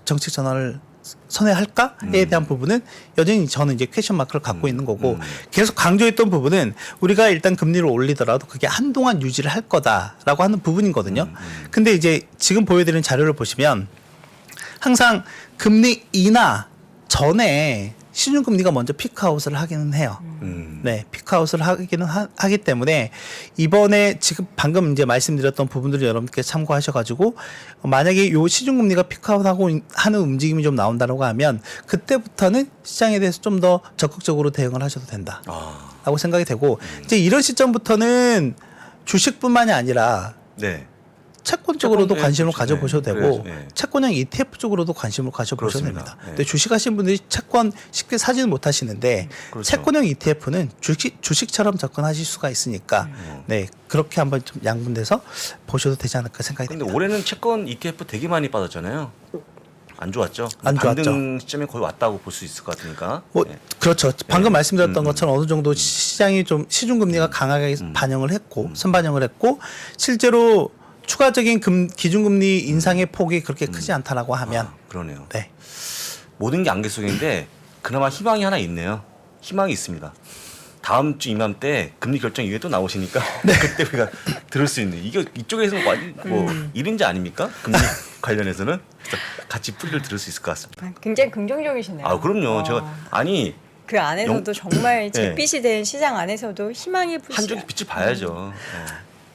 정책 전환을 선회할까에 대한 부분은 여전히 저는 이제 퀘션 마크를 갖고 있는 거고 계속 강조했던 부분은 우리가 일단 금리를 올리더라도 그게 한동안 유지를 할 거다라고 하는 부분이거든요. 근데 이제 지금 보여드리는 자료를 보시면 항상 금리 인하 전에 시중금리가 먼저 피크아웃을 하기는 해요. 네, 피크아웃을 하기는 하기 때문에 이번에 지금 방금 이제 말씀드렸던 부분들을 여러분께 참고하셔가지고 만약에 요 시중금리가 피크아웃하고 하는 움직임이 좀 나온다고 하면 그때부터는 시장에 대해서 좀 더 적극적으로 대응을 하셔도 된다라고 생각이 되고 이제 이런 시점부터는 주식뿐만이 아니라 네. 채권 쪽으로도 채권, 관심을 네, 가져보셔도 네, 되고 네. 채권형 ETF 쪽으로도 관심을 가져보셔도 그렇습니다. 됩니다. 네. 근데 주식하시는 분들이 채권 쉽게 사지는 못하시는데 그렇죠. 채권형 ETF는 주식처럼 접근하실 수가 있으니까 네 그렇게 한번 좀 양분돼서 보셔도 되지 않을까 생각이 근데 됩니다. 올해는 채권 ETF 되게 많이 빠졌잖아요. 안 좋았죠. 안 좋았죠. 반등 시점에 거의 왔다고 볼 수 있을 것 같으니까. 뭐 네. 그렇죠. 방금 말씀드렸던 것처럼 어느 정도 시장이 좀 시중금리가 강하게 반영을 했고 선반영을 했고 실제로 추가적인 기준금리 인상의 폭이 그렇게 크지 않다라고 하면 그러네요. 네. 모든 게 안개 속인데 그나마 희망이 하나 있네요. 희망이 있습니다. 다음 주 이맘때 금리 결정 이후에 또 나오시니까 그때 우리가 들을 수 있는 이게 이쪽에서는 뭐 1인자 아닙니까? 금리 관련해서는 그래서 같이 풀이를 들을 수 있을 것 같습니다. 굉장히 긍정적이시네요. 아 그럼요. 제가 아니 그 안에서도 정말 네. 잿빛이 된 시장 안에서도 희망이 한 불씨. 줄기 빛을 봐야죠.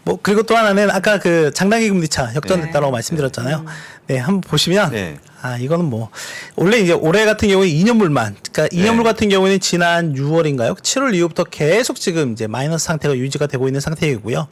뭐 그리고 또 하나는 아까 그 장단기 금리차 역전됐다고 네. 말씀드렸잖아요. 네, 한번 보시면 네. 이거는 뭐 원래 이제 올해 같은 경우에 2년물만, 그러니까 2년물 같은 경우에는 지난 6월인가요? 7월 이후부터 계속 지금 이제 마이너스 상태가 유지가 되고 있는 상태이고요.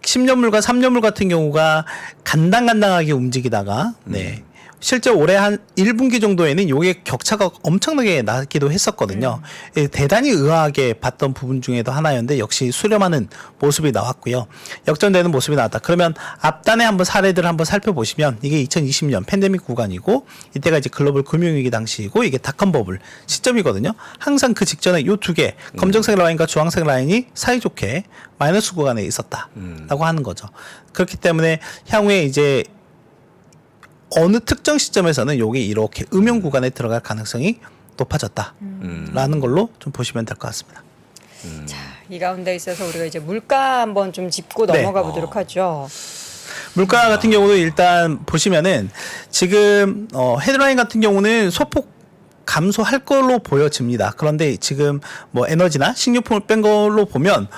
10년물과 3년물 같은 경우가 간당간당하게 움직이다가 네. 실제 올해 한 1분기 정도에는 요게 격차가 엄청나게 나기도 했었거든요. 예, 대단히 의아하게 봤던 부분 중에도 하나였는데 역시 수렴하는 모습이 나왔고요. 역전되는 모습이 나왔다. 그러면 앞단에 한번 사례들을 한번 살펴보시면 이게 2020년 팬데믹 구간이고 이때가 이제 글로벌 금융위기 당시이고 이게 닷컴 버블 시점이거든요. 항상 그 직전에 요 두 개 검정색 라인과 주황색 라인이 사이좋게 마이너스 구간에 있었다라고 하는 거죠. 그렇기 때문에 향후에 이제 어느 특정 시점에서는 요게 이렇게 음영 구간에 들어갈 가능성이 높아졌다라는 걸로 좀 보시면 될 것 같습니다. 자, 이 가운데 있어서 우리가 이제 물가 한번 좀 짚고 네. 넘어가 보도록 하죠. 물가 같은 경우도 일단 보시면은 지금 헤드라인 같은 경우는 소폭 감소할 걸로 보여집니다. 그런데 지금 뭐 에너지나 식료품을 뺀 걸로 보면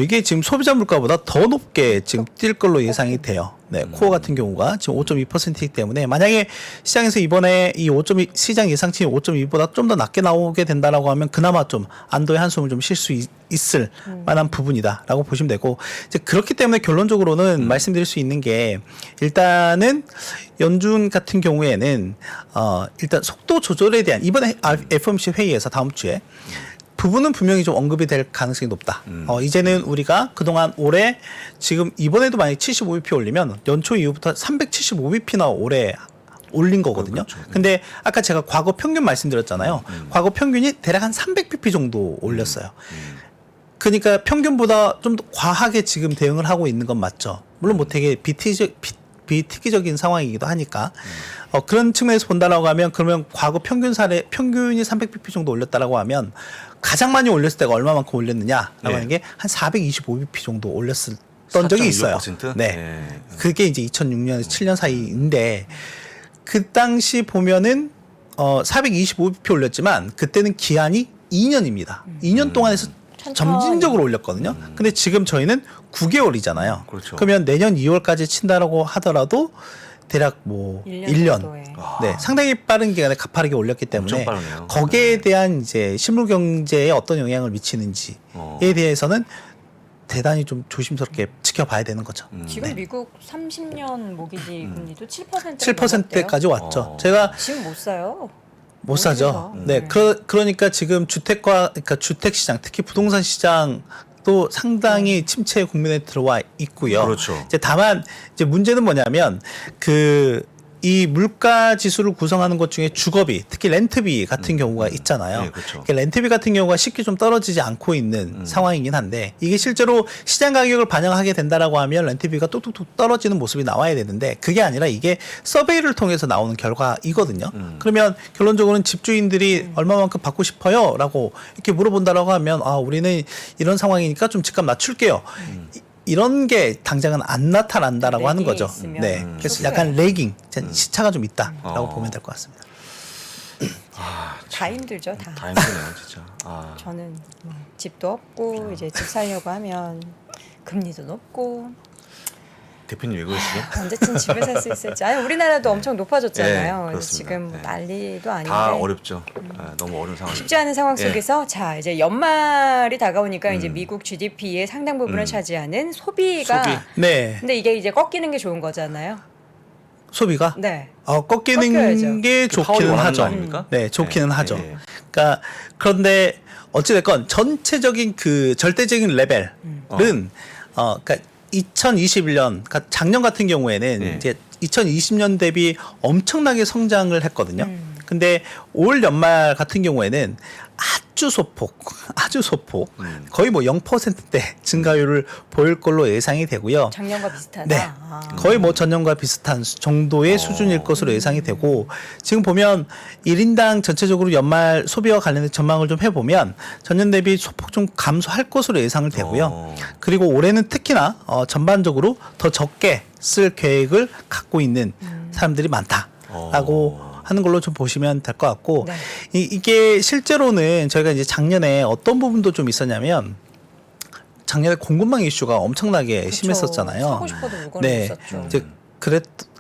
이게 지금 소비자 물가보다 더 높게 지금 뛸 걸로 예상이 돼요. 네, 코어 같은 경우가 지금 5.2%이기 때문에 만약에 시장에서 이번에 이 5.2 시장 예상치 5.2보다 좀 더 낮게 나오게 된다라고 하면 그나마 좀 안도의 한숨을 좀 쉴 수 있을 만한 부분이다라고 보시면 되고 이제 그렇기 때문에 결론적으로는 말씀드릴 수 있는 게 일단은 연준 같은 경우에는 일단 속도 조절에 대한 이번에 FOMC 회의에서 다음 주에 부분은 분명히 좀 언급이 될 가능성이 높다. 이제는 우리가 그동안 올해 지금 이번에도 만약 75bp 올리면 연초 이후부터 375bp나 올해 올린 거거든요. 그렇죠. 근데 아까 제가 과거 평균 말씀드렸잖아요. 과거 평균이 대략 한 300bp 정도 올렸어요. 그러니까 평균보다 좀 더 과하게 지금 대응을 하고 있는 건 맞죠. 물론 뭐 되게 비특이적인 상황이기도 하니까 그런 측면에서 본다라고 하면 그러면 과거 평균이 300bp 정도 올렸다라고 하면 가장 많이 올렸을 때가 얼마만큼 올렸느냐라고 네. 하는 게 한 425bp 정도 올렸던 적이 있어요. 4.25%? 네. 네. 그게 이제 2006년에서 7년 사이인데 그 당시 보면은 425bp 올렸지만 그때는 기한이 2년입니다. 2년 동안에서 점진적으로 올렸거든요. 근데 지금 저희는 9개월이잖아요. 그렇죠. 그러면 내년 2월까지 친다라고 하더라도 대략 뭐 1년. 정도에. 네, 상당히 빠른 기간에 가파르게 올렸기 때문에 엄청 빠르네요. 거기에 대한 이제 실물 경제에 어떤 영향을 미치는지에 대해서는 대단히 좀 조심스럽게 지켜봐야 되는 거죠. 지금 네. 미국 30년 모기지 금리도 7%가 7%까지 왔죠. 제가 지금 못 사요. 못 사죠. 어디서? 네, 그러니까 지금 그러니까 주택 시장, 특히 부동산 시장도 상당히 침체 국면에 들어와 있고요. 그렇죠. 이제 다만 이제 문제는 뭐냐면 이 물가 지수를 구성하는 것 중에 주거비, 특히 렌트비 같은 경우가 있잖아요. 네, 그렇죠. 그러니까 렌트비 같은 경우가 쉽게 좀 떨어지지 않고 있는 상황이긴 한데 이게 실제로 시장 가격을 반영하게 된다라고 하면 렌트비가 뚝뚝뚝 떨어지는 모습이 나와야 되는데 그게 아니라 이게 서베이를 통해서 나오는 결과이거든요. 그러면 결론적으로는 집주인들이 얼마만큼 받고 싶어요?라고 이렇게 물어본다라고 하면 우리는 이런 상황이니까 좀 집값 낮출게요. 이런 게 당장은 안 나타난다라고 하는 거죠. 있으면. 네, 그래서 약간 레깅, 시차가 좀 있다라고 보면 될 것 같습니다. 다 힘들죠, 다. 다 힘드네요, 진짜. 저는 뭐 집도 없고 이제 집 살려고 하면 금리도 높고 대표님 왜 그러시죠? 언제쯤 집을 살 수 있을지. 아니 우리나라도 엄청 높아졌잖아요. 네, 그래서 그렇습니다. 지금 네. 난리도 아닌데 다 어렵죠. 너무 어려운 상황. 쉽지 않은 상황 예. 속에서 자 이제 연말이 다가오니까 이제 미국 GDP의 상당 부분을 차지하는 소비가. 소비. 네, 근데 이게 이제 꺾이는 게 좋은 거잖아요. 소비가 네. 꺾이는 꺾여야죠. 게 그 파월이 좋기는 원하는 하죠. 거 아닙니까? 네, 좋기는 네, 하죠. 네. 그러니까 그런데 어찌됐건 전체적인 그 절대적인 레벨은 그러니까 2021년, 그러니까 작년 같은 경우에는 네. 이제 2020년 대비 엄청나게 성장을 했거든요. 근데 올 연말 같은 경우에는 아주 소폭 거의 뭐 0%대 증가율을 보일 걸로 예상이 되고요. 작년과 비슷하다. 네. 아. 거의 뭐 전년과 비슷한 정도의 수준일 것으로 예상이 되고 지금 보면 1인당 전체적으로 연말 소비와 관련된 전망을 좀 해보면 전년 대비 소폭 좀 감소할 것으로 예상을 되고요. 그리고 올해는 특히나 전반적으로 더 적게 쓸 계획을 갖고 있는 사람들이 많다라고 하는 걸로 좀 보시면 될 것 같고 네. 이게 실제로는 저희가 이제 작년에 어떤 부분도 좀 있었냐면 작년에 공급망 이슈가 엄청나게 그쵸. 심했었잖아요. 사고 싶어도 물건이 네. 없었죠. 이제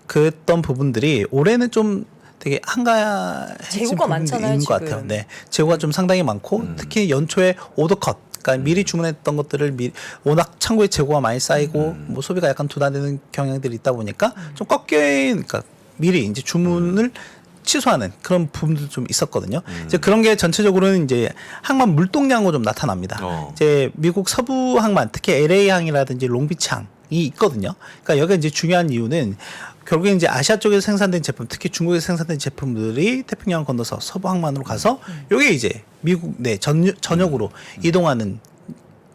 그랬던 부분들이 올해는 좀 되게 한가해진 재고가 부분이 많잖아요, 있는 것 지금. 같아요. 네, 재고가 좀 상당히 많고 특히 연초에 오더컷, 그러니까 미리 주문했던 것들을 워낙 창고에 재고가 많이 쌓이고 뭐 소비가 약간 둔화되는 경향들이 있다 보니까 좀 그러니까 미리 이제 주문을 취소하는 그런 부분도 좀 있었거든요. 이제 그런 게 전체적으로는 이제 항만 물동량으로 좀 나타납니다. 이제 미국 서부 항만, 특히 LA 항이라든지 롱비치 항이 있거든요. 그러니까 여기가 이제 중요한 이유는 결국에 이제 아시아 쪽에서 생산된 제품, 특히 중국에서 생산된 제품들이 태평양을 건너서 서부 항만으로 가서 요게 이제 미국 내 전역으로 이동하는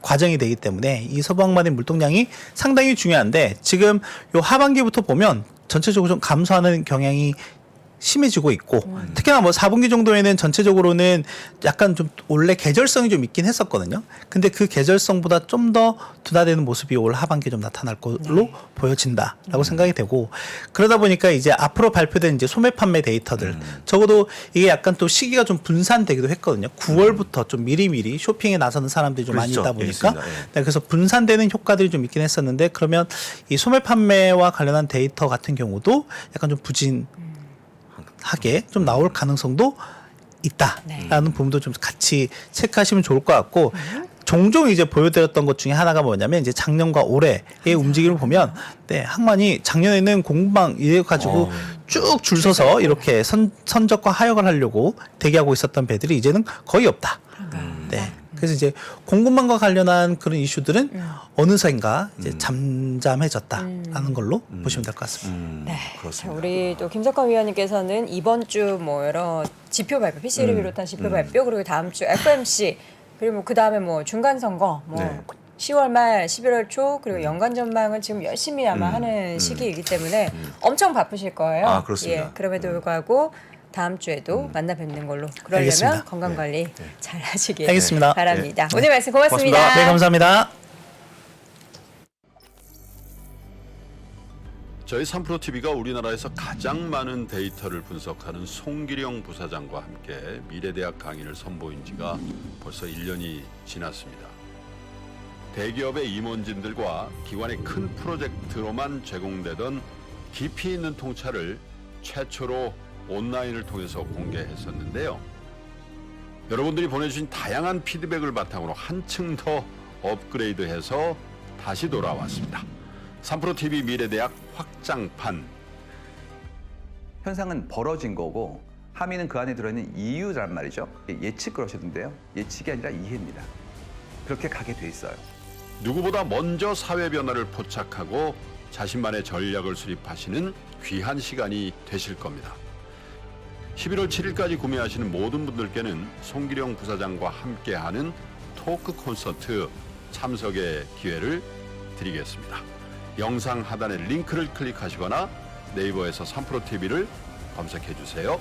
과정이 되기 때문에 이 서부 항만의 물동량이 상당히 중요한데 지금 요 하반기부터 보면 전체적으로 좀 감소하는 경향이 심해지고 있고 특히나 뭐 4분기 정도에는 전체적으로는 약간 좀 원래 계절성이 좀 있긴 했었거든요. 근데 그 계절성보다 좀 더 둔화되는 모습이 올 하반기에 좀 나타날 걸로 보여진다라고 생각이 되고 그러다 보니까 이제 앞으로 발표된 이제 소매 판매 데이터들 적어도 이게 약간 또 시기가 좀 분산되기도 했거든요. 9월부터 좀 미리미리 쇼핑에 나서는 사람들이 좀 많이 그렇죠. 있다 보니까 예, 있습니다. 예. 네, 그래서 분산되는 효과들이 좀 있긴 했었는데 그러면 이 소매 판매와 관련한 데이터 같은 경우도 약간 좀 부진하게 좀 나올 가능성도 있다라는 부분도 좀 같이 체크하시면 좋을 것 같고 종종 이제 보여드렸던 것 중에 하나가 뭐냐면 이제 작년과 올해의 움직임을 보면 네, 항만이 작년에는 공급망 이래 가지고 쭉 줄 서서 이렇게 선적과 하역을 하려고 대기하고 있었던 배들이 이제는 거의 없다. 네. 그래서 이제 공급망과 관련한 그런 이슈들은 어느새인가 이제 잠잠해졌다라는 걸로 보시면 될 것 같습니다. 네. 자, 그렇습니다. 우리 또 김석환 위원님께서는 이번 주 뭐 여러 지표 발표, PC를 비롯한 지표 발표 그리고 다음 주 FOMC 그리고 그 다음에 뭐 중간 선거, 뭐 네. 10월 말, 11월 초 그리고 연간 전망은 지금 열심히 아마 하는 시기이기 때문에 엄청 바쁘실 거예요. 아, 그렇습니다. 예, 그럼에도 불구하고 다음 주에도 만나 뵙는 걸로. 그러려면 알겠습니다. 건강 관리 잘 하시길 알겠습니다. 바랍니다. 오늘 말씀 고맙습니다. 네, 감사합니다. 저희 3프로TV가 우리나라에서 가장 많은 데이터를 분석하는 송기령 부사장과 함께 미래대학 강의를 선보인 지가 벌써 1년이 지났습니다. 대기업의 임원진들과 기관의 큰 프로젝트로만 제공되던 깊이 있는 통찰을 최초로 온라인을 통해서 공개했었는데요. 여러분들이 보내주신 다양한 피드백을 바탕으로 한층 더 업그레이드해서 다시 돌아왔습니다. 3프로TV 미래대학 확장판. 현상은 벌어진 거고 함의는 그 안에 들어있는 이유란 말이죠. 예측 그러셨는데요. 예측이 아니라 이해입니다. 그렇게 가게 돼 있어요. 누구보다 먼저 사회 변화를 포착하고 자신만의 전략을 수립하시는 귀한 시간이 되실 겁니다. 11월 7일까지 구매하시는 모든 분들께는 송기령 부사장과 함께하는 토크 콘서트 참석의 기회를 드리겠습니다. 영상 하단의 링크를 클릭하시거나 네이버에서 3프로TV를 검색해 주세요.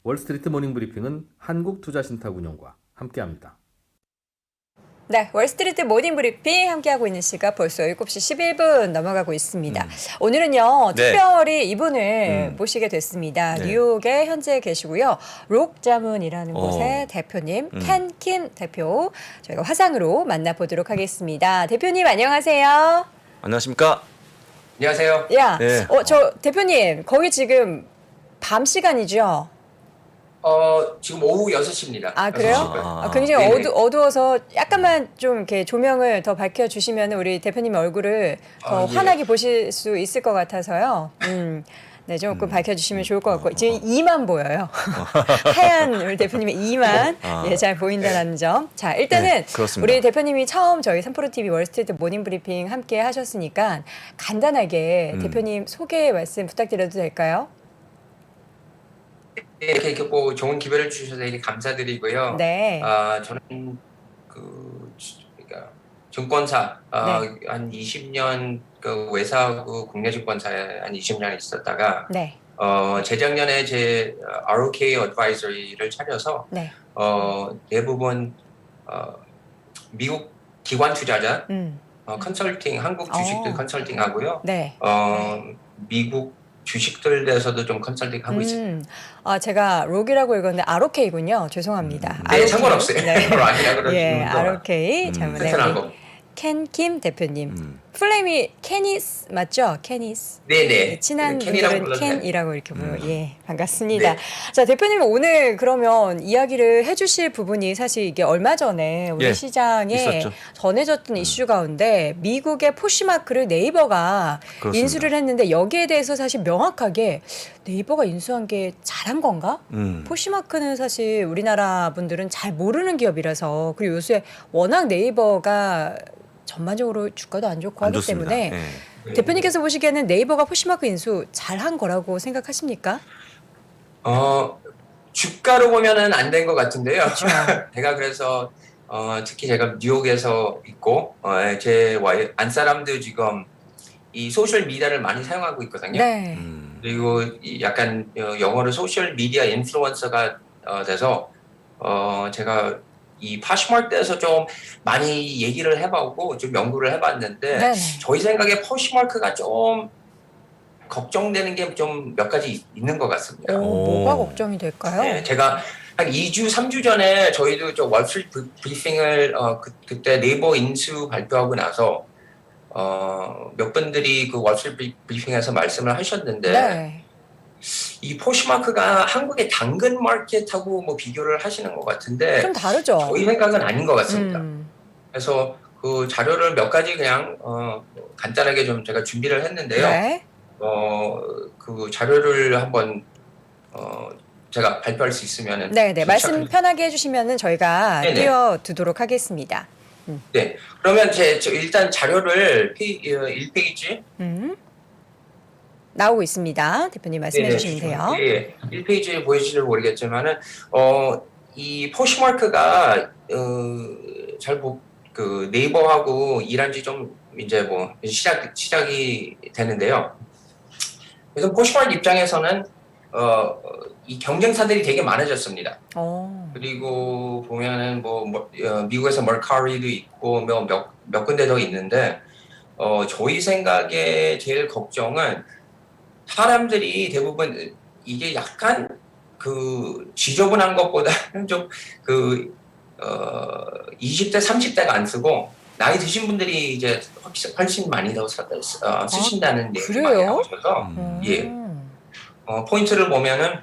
월스트리트 모닝브리핑은 한국투자신탁운용과 함께합니다. 네, 월스트리트 모닝 브리핑 함께하고 있는 시각 벌써 7시 11분 넘어가고 있습니다. 오늘은요, 네. 특별히 이분을 모시게 됐습니다. 네. 뉴욕에 현재 계시고요. 록자문이라는 곳의 대표님, 켄킴 대표, 저희가 화상으로 만나보도록 하겠습니다. 대표님, 안녕하세요. 안녕하십니까? 안녕하세요. 야, 네. 저 대표님, 거기 지금 밤 시간이죠? 지금 오후 6시입니다. 아, 그래요? 6시고요. 굉장히 네네. 어두워서 약간만 좀 이렇게 조명을 더 밝혀주시면 우리 대표님 얼굴을 더 예. 환하게 보실 수 있을 것 같아서요. 네, 조금 밝혀주시면 좋을 것 같고 지금 이만 보여요. 하얀 우리 대표님의 이만 예, 잘 보인다는 점. 자, 일단은 네, 그렇습니다. 우리 대표님이 처음 저희 3프로TV 월스트리트 모닝브리핑 함께 하셨으니까 간단하게 대표님 소개 말씀 부탁드려도 될까요? 이렇게 뭐 좋은 기회를 주셔서 되게 감사드리고요. 네. 저는 그러니까 증권사 한 20년 그 외사하고 국내 증권사에 한 20년 있었다가 네. 재작년에 제 ROK 어드바이저리를 차려서 네. 대부분 미국 기관 투자자 컨설팅, 한국 주식들 컨설팅 하고요. 네. 미국 주식들 대해서도 좀 컨설팅 하고 있습니다. 제가 록이라고 읽었는데 ROK군요. 죄송합니다. 네, ROK. 상관없어요. 네. 락이라 그러시면 예, ROK. 잘못해. 튼튼한 거. 켄킴 대표님. 풀네임이 케니스 맞죠? 케니스. 네네. 친한 켄이라고 분들은 불러도 켄이라고 이렇게 불러요. 예, 반갑습니다. 네. 자, 대표님 오늘 그러면 이야기를 해주실 부분이 사실 이게 얼마 전에 우리 예, 시장에 있었죠. 전해졌던 이슈 가운데 미국의 포시마크를 네이버가 그렇습니다. 인수를 했는데 여기에 대해서 사실 명확하게 네이버가 인수한 게 잘한 건가? 포시마크는 사실 우리나라 분들은 잘 모르는 기업이라서 그리고 요새 워낙 네이버가 전반적으로 주가도 안 좋고 안 하기 좋습니다. 때문에 예. 대표님께서 보시기에는 네이버가 포시마크 인수 잘한 거라고 생각하십니까? 주가로 보면은 안 된 것 같은데요. 그렇죠. 제가 그래서 특히 제가 뉴욕에서 있고 제 안사람도 지금 이 소셜 미디어를 많이 사용하고 있거든요. 네. 그리고 약간 영어로 소셜 미디어 인플루언서가 돼서 제가 이 파시마크에서 좀 많이 얘기를 해보고 좀 연구를 해봤는데 네네. 저희 생각에 포시마크가 좀 걱정되는 게 좀 몇 가지 있는 것 같습니다. 뭐가 걱정이 될까요? 네, 제가 한 2주, 3주 전에 저희도 저 월스트리트 브리핑을 그때 네이버 인수 발표하고 나서 몇 분들이 그 월스트리트 브리핑에서 말씀을 하셨는데 네. 이 포시마크가 한국의 당근 마켓하고 뭐 비교를 하시는 것 같은데 좀 다르죠. 저희 생각은 아닌 것 같습니다. 그래서 그 자료를 몇 가지 그냥 간단하게 좀 제가 준비를 했는데요. 네. 그 자료를 한번 제가 발표할 수 있으면은 네, 말씀 편하게 해주시면은 저희가 네네. 띄워두도록 하겠습니다. 네, 그러면 저 일단 자료를 1페이지 나오고 있습니다. 대표님 말씀해 주시면 돼요. 예, 1페이지에 보이실지 모르겠지만은 이 포시마크가 그 네이버하고 일한 지 좀 이제 뭐 시작이 되는데요. 그래서 포시마크 입장에서는 이 경쟁사들이 되게 많아졌습니다. 그리고 보면은 미국에서 머카리도 있고 몇 군데 더 있는데 저희 생각에 제일 걱정은 사람들이 대부분 이게 약간 그 지저분한 것보다는 좀 20대 30대가 안 쓰고 나이 드신 분들이 이제 훨씬 많이 더 쓰신다는 얘기 많이 그래요? 나오셔서 예. 포인트를 보면은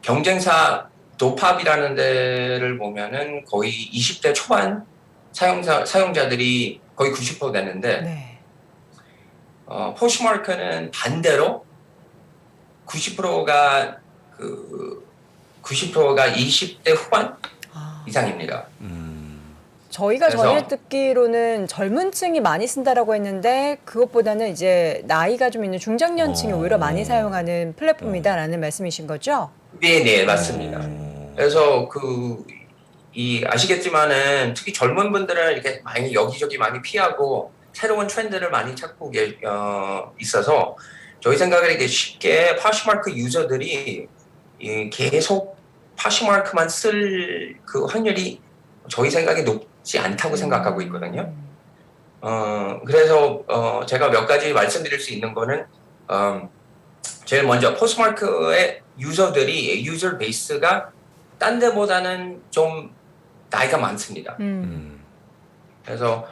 경쟁사 도팝이라는 데를 보면은 거의 20대 초반 사용자들이 거의 90% 되는데 네. 포시마크는 반대로 90%가 20대 후반 이상입니다. 저희가 그래서- 전에 듣기로는 젊은 층이 많이 쓴다라고 했는데 그것보다는 이제 나이가 좀 있는 중장년층이 오히려 많이 사용하는 플랫폼이다라는 말씀이신 거죠? 네, 맞습니다. 그래서 아시겠지만은 특히 젊은 분들은 이렇게 많이 여기저기 많이 피하고 새로운 트렌드를 많이 찾고 있어서 저희 생각에 이게 쉽게 파시마크 유저들이 계속 파시마크만 쓸 그 확률이 저희 생각에 높지 않다고 생각하고 있거든요. 그래서 제가 몇 가지 말씀드릴 수 있는 거는 제일 먼저 포스마크의 유저들이 유저 베이스가 딴 데보다는 좀 나이가 많습니다. 그래서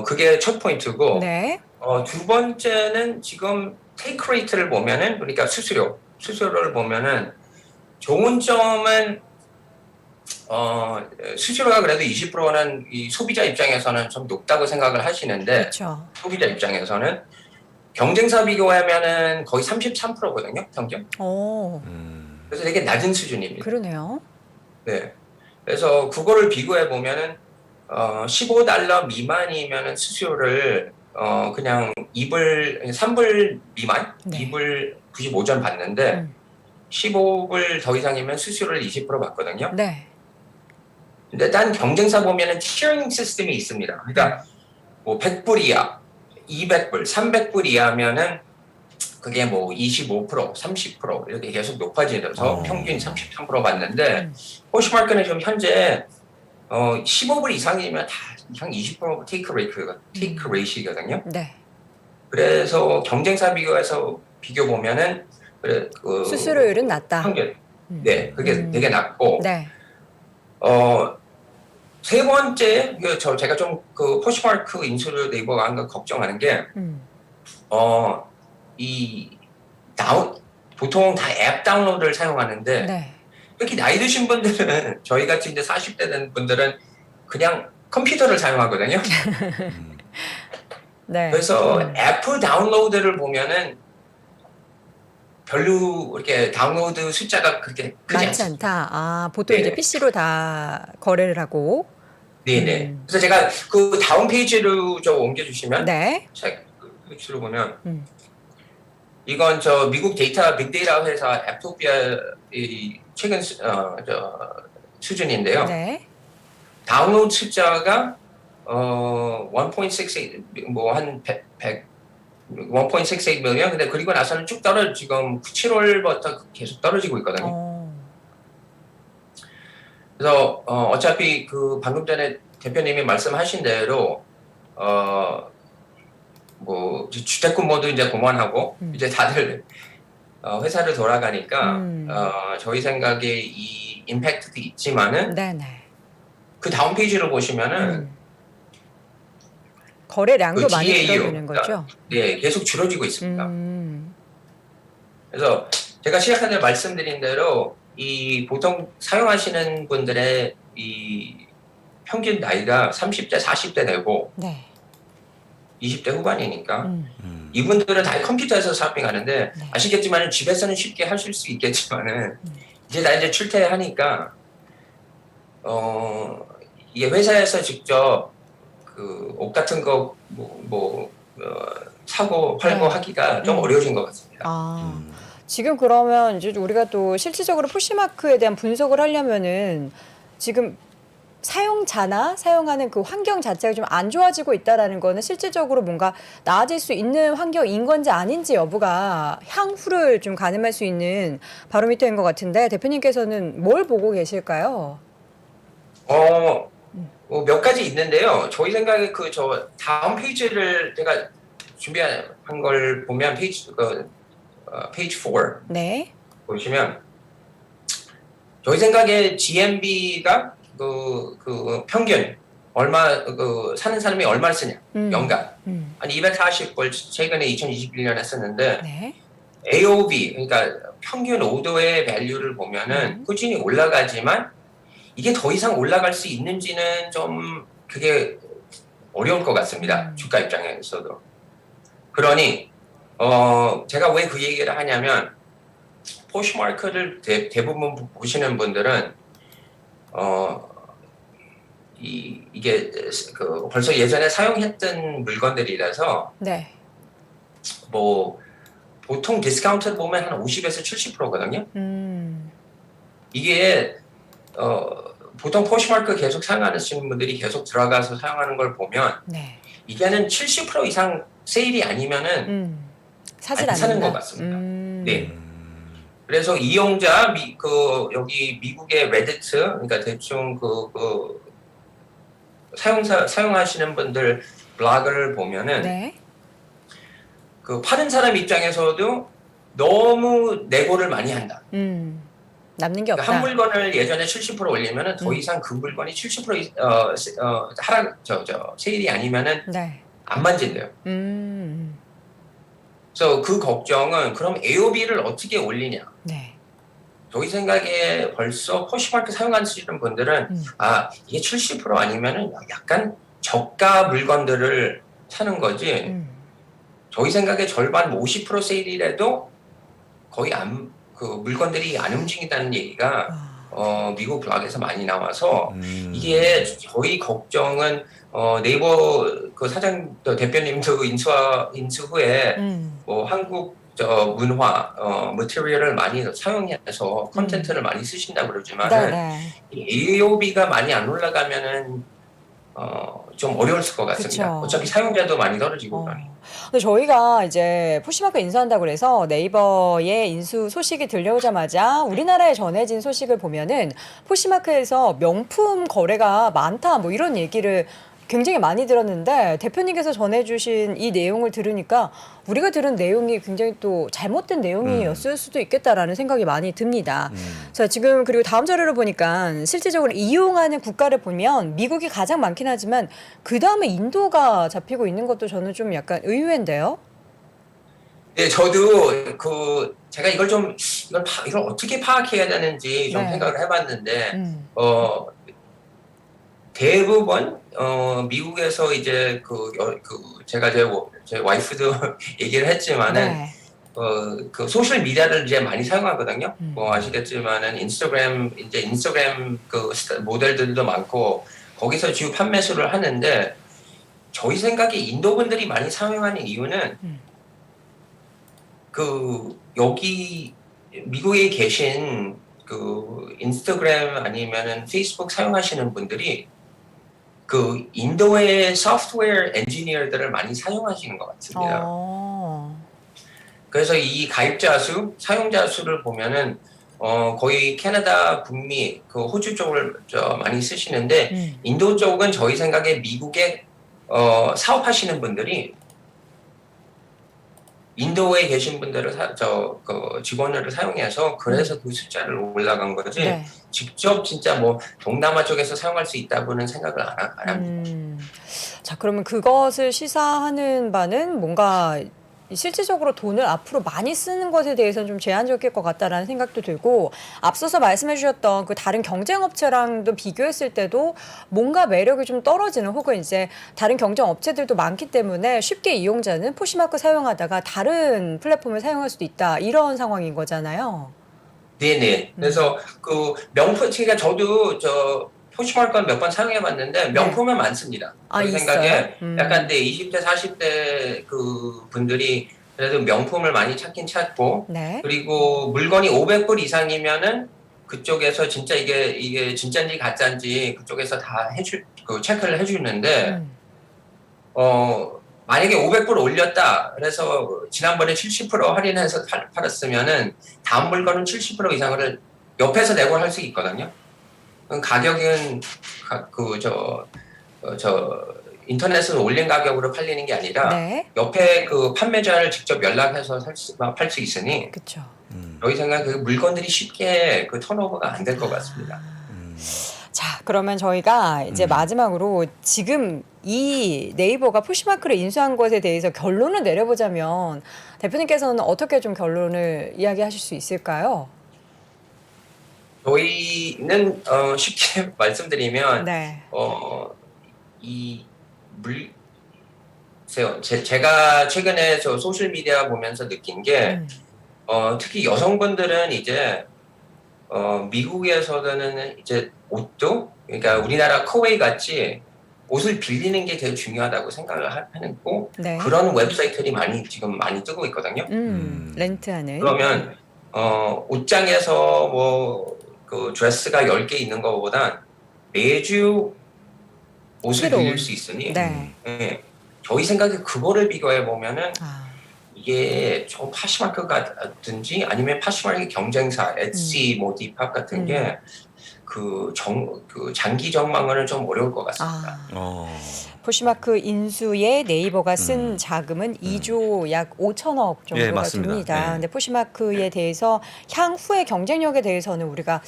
그게 첫 포인트고 네. 두 번째는 지금 테이크 레이트를 보면은 그러니까 수수료를 보면은 좋은 점은 수수료가 그래도 20%는 이 소비자 입장에서는 좀 높다고 생각을 하시는데 그렇죠. 소비자 입장에서는 경쟁사 비교하면은 거의 33%거든요, 평균. 그래서 되게 낮은 수준입니다. 그러네요. 네. 그래서 그거를 비교해 보면은 $15 미만이면은 수수료를 그냥 3불 미만, 네. 2불 95전 받는데 15불 더 이상이면 수수료를 20% 받거든요. 네. 근데 딴 경쟁사 보면은 티어링 시스템이 있습니다. 그러니까 뭐 100불 이하, 200불, 300불 이하면은 그게 뭐 25%, 30% 이렇게 계속 높아지면서 평균 33% 받는데 포시마크는 지금 현재 15불 이상이면 한 20% 테이크 레이시거든요. 네. 그래서 경쟁사 비교 보면은 그래 그 수수료율은 낮다. 평균 네 그게 되게 낮고 네. 세 번째 제가 좀 그 포시마크 인수를 네이버가 한 거 걱정하는 게 보통 다 앱 다운로드를 사용하는데 네. 특히 나이 드신 분들은 저희 같이 이제 40대 된 분들은 그냥 컴퓨터를 사용하거든요. 네. 그래서 앱 다운로드를 보면은 별로 이렇게 다운로드 숫자가 그렇게 크지 많지 않습니다. 않다. 아, 보통 이제 네. PC로 다 거래를 하고. 네네. 그래서 제가 그 다음 페이지로 좀 옮겨주시면 네. 그 페이지로 보면 음. 이건 저 미국 빅데이터 회사 애프토피아 최근 수준인데요. 네. 다운로드 숫자가 1.68 뭐한 1.68 밀리언. 근데 그리고 나서는 쭉 지금 7월부터 계속 떨어지고 있거든요. 그래서 어차피 그 방금 전에 대표님이 말씀하신 대로 뭐 주택군모도 이제 그만하고 이제 다들 회사를 돌아가니까 저희 생각에 이 임팩트도 있지만은 네네. 그 다음 페이지를 보시면은 거래량도 그 많이 DAU, 줄어드는 거죠. 네, 계속 줄어지고 있습니다. 그래서 제가 시작할 때 말씀드린 대로 이 보통 사용하시는 분들의 이 평균 나이가 30대, 40대 되고 네. 20대 후반이니까 이분들은 다 컴퓨터에서 쇼핑하는데 아시겠지만 집에서는 쉽게 하실 수 있겠지만은 이제 출퇴하니까 이게 회사에서 직접 그 옷 같은 거 사고 팔고 하기가 좀 어려워진 것 같습니다. 지금 그러면 이제 우리가 또 실질적으로 푸시마크에 대한 분석을 하려면은 지금 사용자나 사용하는 그 환경 자체가 좀 안 좋아지고 있다라는 거는 실질적으로 뭔가 나아질 수 있는 환경인 건지 아닌지 여부가 향후를 좀 가늠할 수 있는 바로미터인 것 같은데 대표님께서는 뭘 보고 계실까요? 몇 가지 있는데요. 저희 생각에 저 다음 페이지를 제가 준비한 걸 보면 페이지 4 네. 보시면 저희 생각에 GMB가 그 평균 얼마 사는 사람이 얼마를 쓰냐 연간 한 240불 최근에 2021년에 썼는데 네. AOV 그러니까 평균 오더의 밸류를 보면은 꾸준히 올라가지만 이게 더 이상 올라갈 수 있는지는 좀 그게 어려울 것 같습니다. 주가 입장에서도. 그러니 제가 왜 그 얘기를 하냐면 포시마크를 대부분 보시는 분들은 이게 벌써 예전에 사용했던 물건들이라서 네. 뭐 보통 디스카운트를 보면 한 50에서 70%거든요. 이게 보통 포시마크 계속 사용하시는 분들이 계속 들어가서 사용하는 걸 보면 네. 이게는 70% 이상 세일이 아니면은 사질 안 사는 않는다. 것 같습니다. 네. 그래서 이용자 여기 미국의 레디트 그러니까 대충 사용하시는 분들 블로그를 보면은 네. 그 파는 사람 입장에서도 너무 내고를 많이 한다. 남는 게 없다. 한 물건을 예전에 70% 올리면은 더 이상 그 물건이 70% 하락 세일이 아니면은 네. 안 만진대요. 그래서 그 걱정은 그럼 AOB를 어떻게 올리냐? 네. 저희 생각에 벌써 포시마크 사용하시는 분들은 이게 70% 아니면은 약간 저가 물건들을 사는 거지. 저희 생각에 절반 50% 세일이라도 거의 그 물건들이 안 움직인다는 얘기가 미국 블락에서 많이 나와서 이게 저희 걱정은 네이버 그 대표님도 인수 후에 뭐 한국 문화 머티리얼을 많이 사용해서 콘텐츠를 많이 쓰신다고 그러지만 네. AOB가 많이 안 올라가면은 좀 어려웠을 것 같습니다. 그쵸. 어차피 사용자도 많이 떨어지고 그러니. 근데 저희가 이제 푸시마크 인수한다고 그래서 네이버의 인수 소식이 들려오자마자 우리나라에 전해진 소식을 보면은 푸시마크에서 명품 거래가 많다 뭐 이런 얘기를 굉장히 많이 들었는데 대표님께서 전해주신 이 내용을 들으니까 우리가 들은 내용이 굉장히 또 잘못된 내용이었을 수도 있겠다라는 생각이 많이 듭니다. 자, 지금 그리고 다음 자료를 보니까 실질적으로 이용하는 국가를 보면 미국이 가장 많긴 하지만 그 다음에 인도가 잡히고 있는 것도 저는 좀 약간 의외인데요. 네, 저도 제가 이걸 어떻게 파악해야 되는지 좀 네. 생각을 해봤는데 대부분 미국에서 이제 제가 제 와이프도 얘기를 했지만은 네. 그 소셜 미디어를 이제 많이 사용하거든요. 뭐 아시겠지만은 인스타그램 모델들도 많고 거기서 주요 판매수를 하는데 저희 생각에 인도 분들이 많이 사용하는 이유는 여기 미국에 계신 인스타그램 아니면은 페이스북 사용하시는 분들이 인도의 소프트웨어 엔지니어들을 많이 사용하시는 것 같습니다. 그래서 이 가입자 수, 사용자 수를 보면은 거의 캐나다, 북미, 호주 쪽을 많이 쓰시는데 인도 쪽은 저희 생각에 미국에 사업하시는 분들이 인도에 계신 분들을 직원들을 사용해서 그래서 그 숫자를 올라간 거지. 네. 직접 진짜 뭐 동남아 쪽에서 사용할 수 있다고는 생각을 안 합니다. 자, 그러면 그것을 시사하는 바는 뭔가 실질적으로 돈을 앞으로 많이 쓰는 것에 대해서는 좀 제한적일 것 같다라는 생각도 들고 앞서서 말씀해 주셨던 그 다른 경쟁업체랑도 비교했을 때도 뭔가 매력이 좀 떨어지는 혹은 이제 다른 경쟁업체들도 많기 때문에 쉽게 이용자는 푸시마크 사용하다가 다른 플랫폼을 사용할 수도 있다 이런 상황인 거잖아요. 네네. 그래서 명품, 그러니까 저도 푸시마크는 몇 번 사용해봤는데 명품은 많습니다. 제 생각에 약간 20대, 40대 분들이 그래도 명품을 많이 찾긴 찾고 네. 그리고 물건이 500불 이상이면은 그쪽에서 진짜 이게 진짜인지 가짜인지 그쪽에서 다 체크를 해주는데 만약에 500불 올렸다 그래서 지난번에 70% 할인해서 팔았으면은 다음 물건은 70% 이상을 옆에서 내고 할 수 있거든요. 가격은 인터넷으로 올린 가격으로 팔리는 게 아니라 네. 옆에 판매자를 직접 연락해서 팔 수 있으니 그렇죠. 저희 생각에 물건들이 쉽게 턴오버가 안 될 것 같습니다. 자, 그러면 저희가 이제 마지막으로 지금 이 네이버가 푸시마크를 인수한 것에 대해서 결론을 내려보자면 대표님께서는 어떻게 좀 결론을 이야기하실 수 있을까요? 저희는 쉽게 말씀드리면 네. 제가 최근에 소셜 미디어 보면서 느낀 게 특히 여성분들은 이제 미국에서는 이제 옷도 그러니까 우리나라 코웨이 같이 옷을 빌리는 게 되게 중요하다고 생각을 하고 네. 그런 웹사이트들이 지금 많이 뜨고 있거든요. 렌트하는. 그러면 옷장에서 드레스가 10개 있는 것보다 매주 옷을 빌릴 수 있으니 네. 예, 저희 생각에 그거를 비교해 보면은 이게 좀 파시마크 같든지 아니면 파시마크 경쟁사 엣시, 디팝 같은 게 장기 전망은 좀 어려울 것 같습니다. 푸시마크 인수에 네이버가 쓴 자금은 2조 약 5천억 정도가 예, 맞습니다. 됩니다. 네. 근데 푸시마크에 대해서 향후의 경쟁력에 대해서는 우리가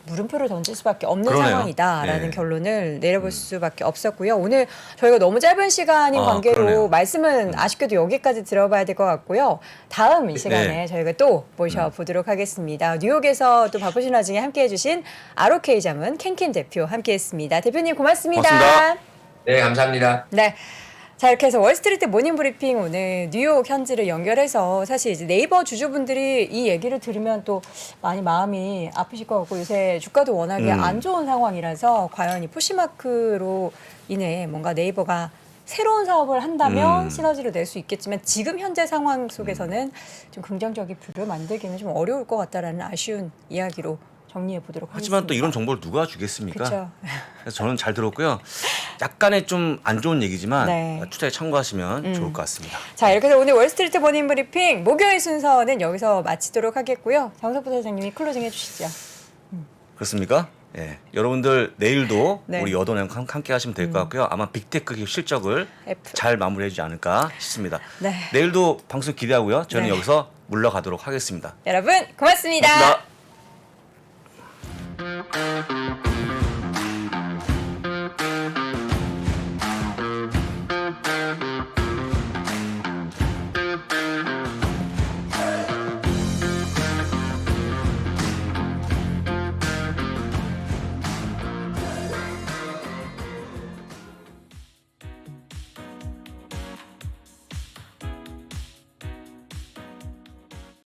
물음표를 던질 수밖에 없는 그러네요. 상황이다라는 네. 결론을 내려볼 수밖에 없었고요. 오늘 저희가 너무 짧은 시간인 관계로 그러네요. 말씀은 아쉽게도 여기까지 들어봐야 될 것 같고요. 다음 이 시간에 네. 저희가 또 모셔보도록 하겠습니다. 뉴욕에서 또 바쁘신 와중에 함께해 주신 ROK 자문 켄킨 대표 함께했습니다. 대표님 고맙습니다. 고맙습니다. 네, 감사합니다. 네. 자, 이렇게 해서 월스트리트 모닝 브리핑 오늘 뉴욕 현지를 연결해서 사실 이제 네이버 주주분들이 이 얘기를 들으면 또 많이 마음이 아프실 것 같고 요새 주가도 워낙에 안 좋은 상황이라서 과연 이 푸시마크로 인해 뭔가 네이버가 새로운 사업을 한다면 시너지를 낼 수 있겠지만 지금 현재 상황 속에서는 좀 긍정적인 부를 만들기는 좀 어려울 것 같다라는 아쉬운 이야기로 정리해 보도록 하겠습니다. 하지만 또 이런 정보를 누가 주겠습니까? 그렇죠. 그래서 저는 잘 들었고요. 약간의 좀 안 좋은 얘기지만 네. 투자에 참고하시면 좋을 것 같습니다. 자, 이렇게 해서 오늘 월스트리트 모닝 브리핑 목요일 순서는 여기서 마치도록 하겠고요. 장석부 사장님이 클로징 해주시죠. 그렇습니까? 예. 여러분들 내일도 네. 우리 여돈형 함께 하시면 될 것 같고요. 아마 빅테크 기업 실적을 잘 마무리해주지 않을까 싶습니다. 네. 내일도 방송 기대하고요. 저는 네. 여기서 물러가도록 하겠습니다. 여러분 고맙습니다. 고맙습니다.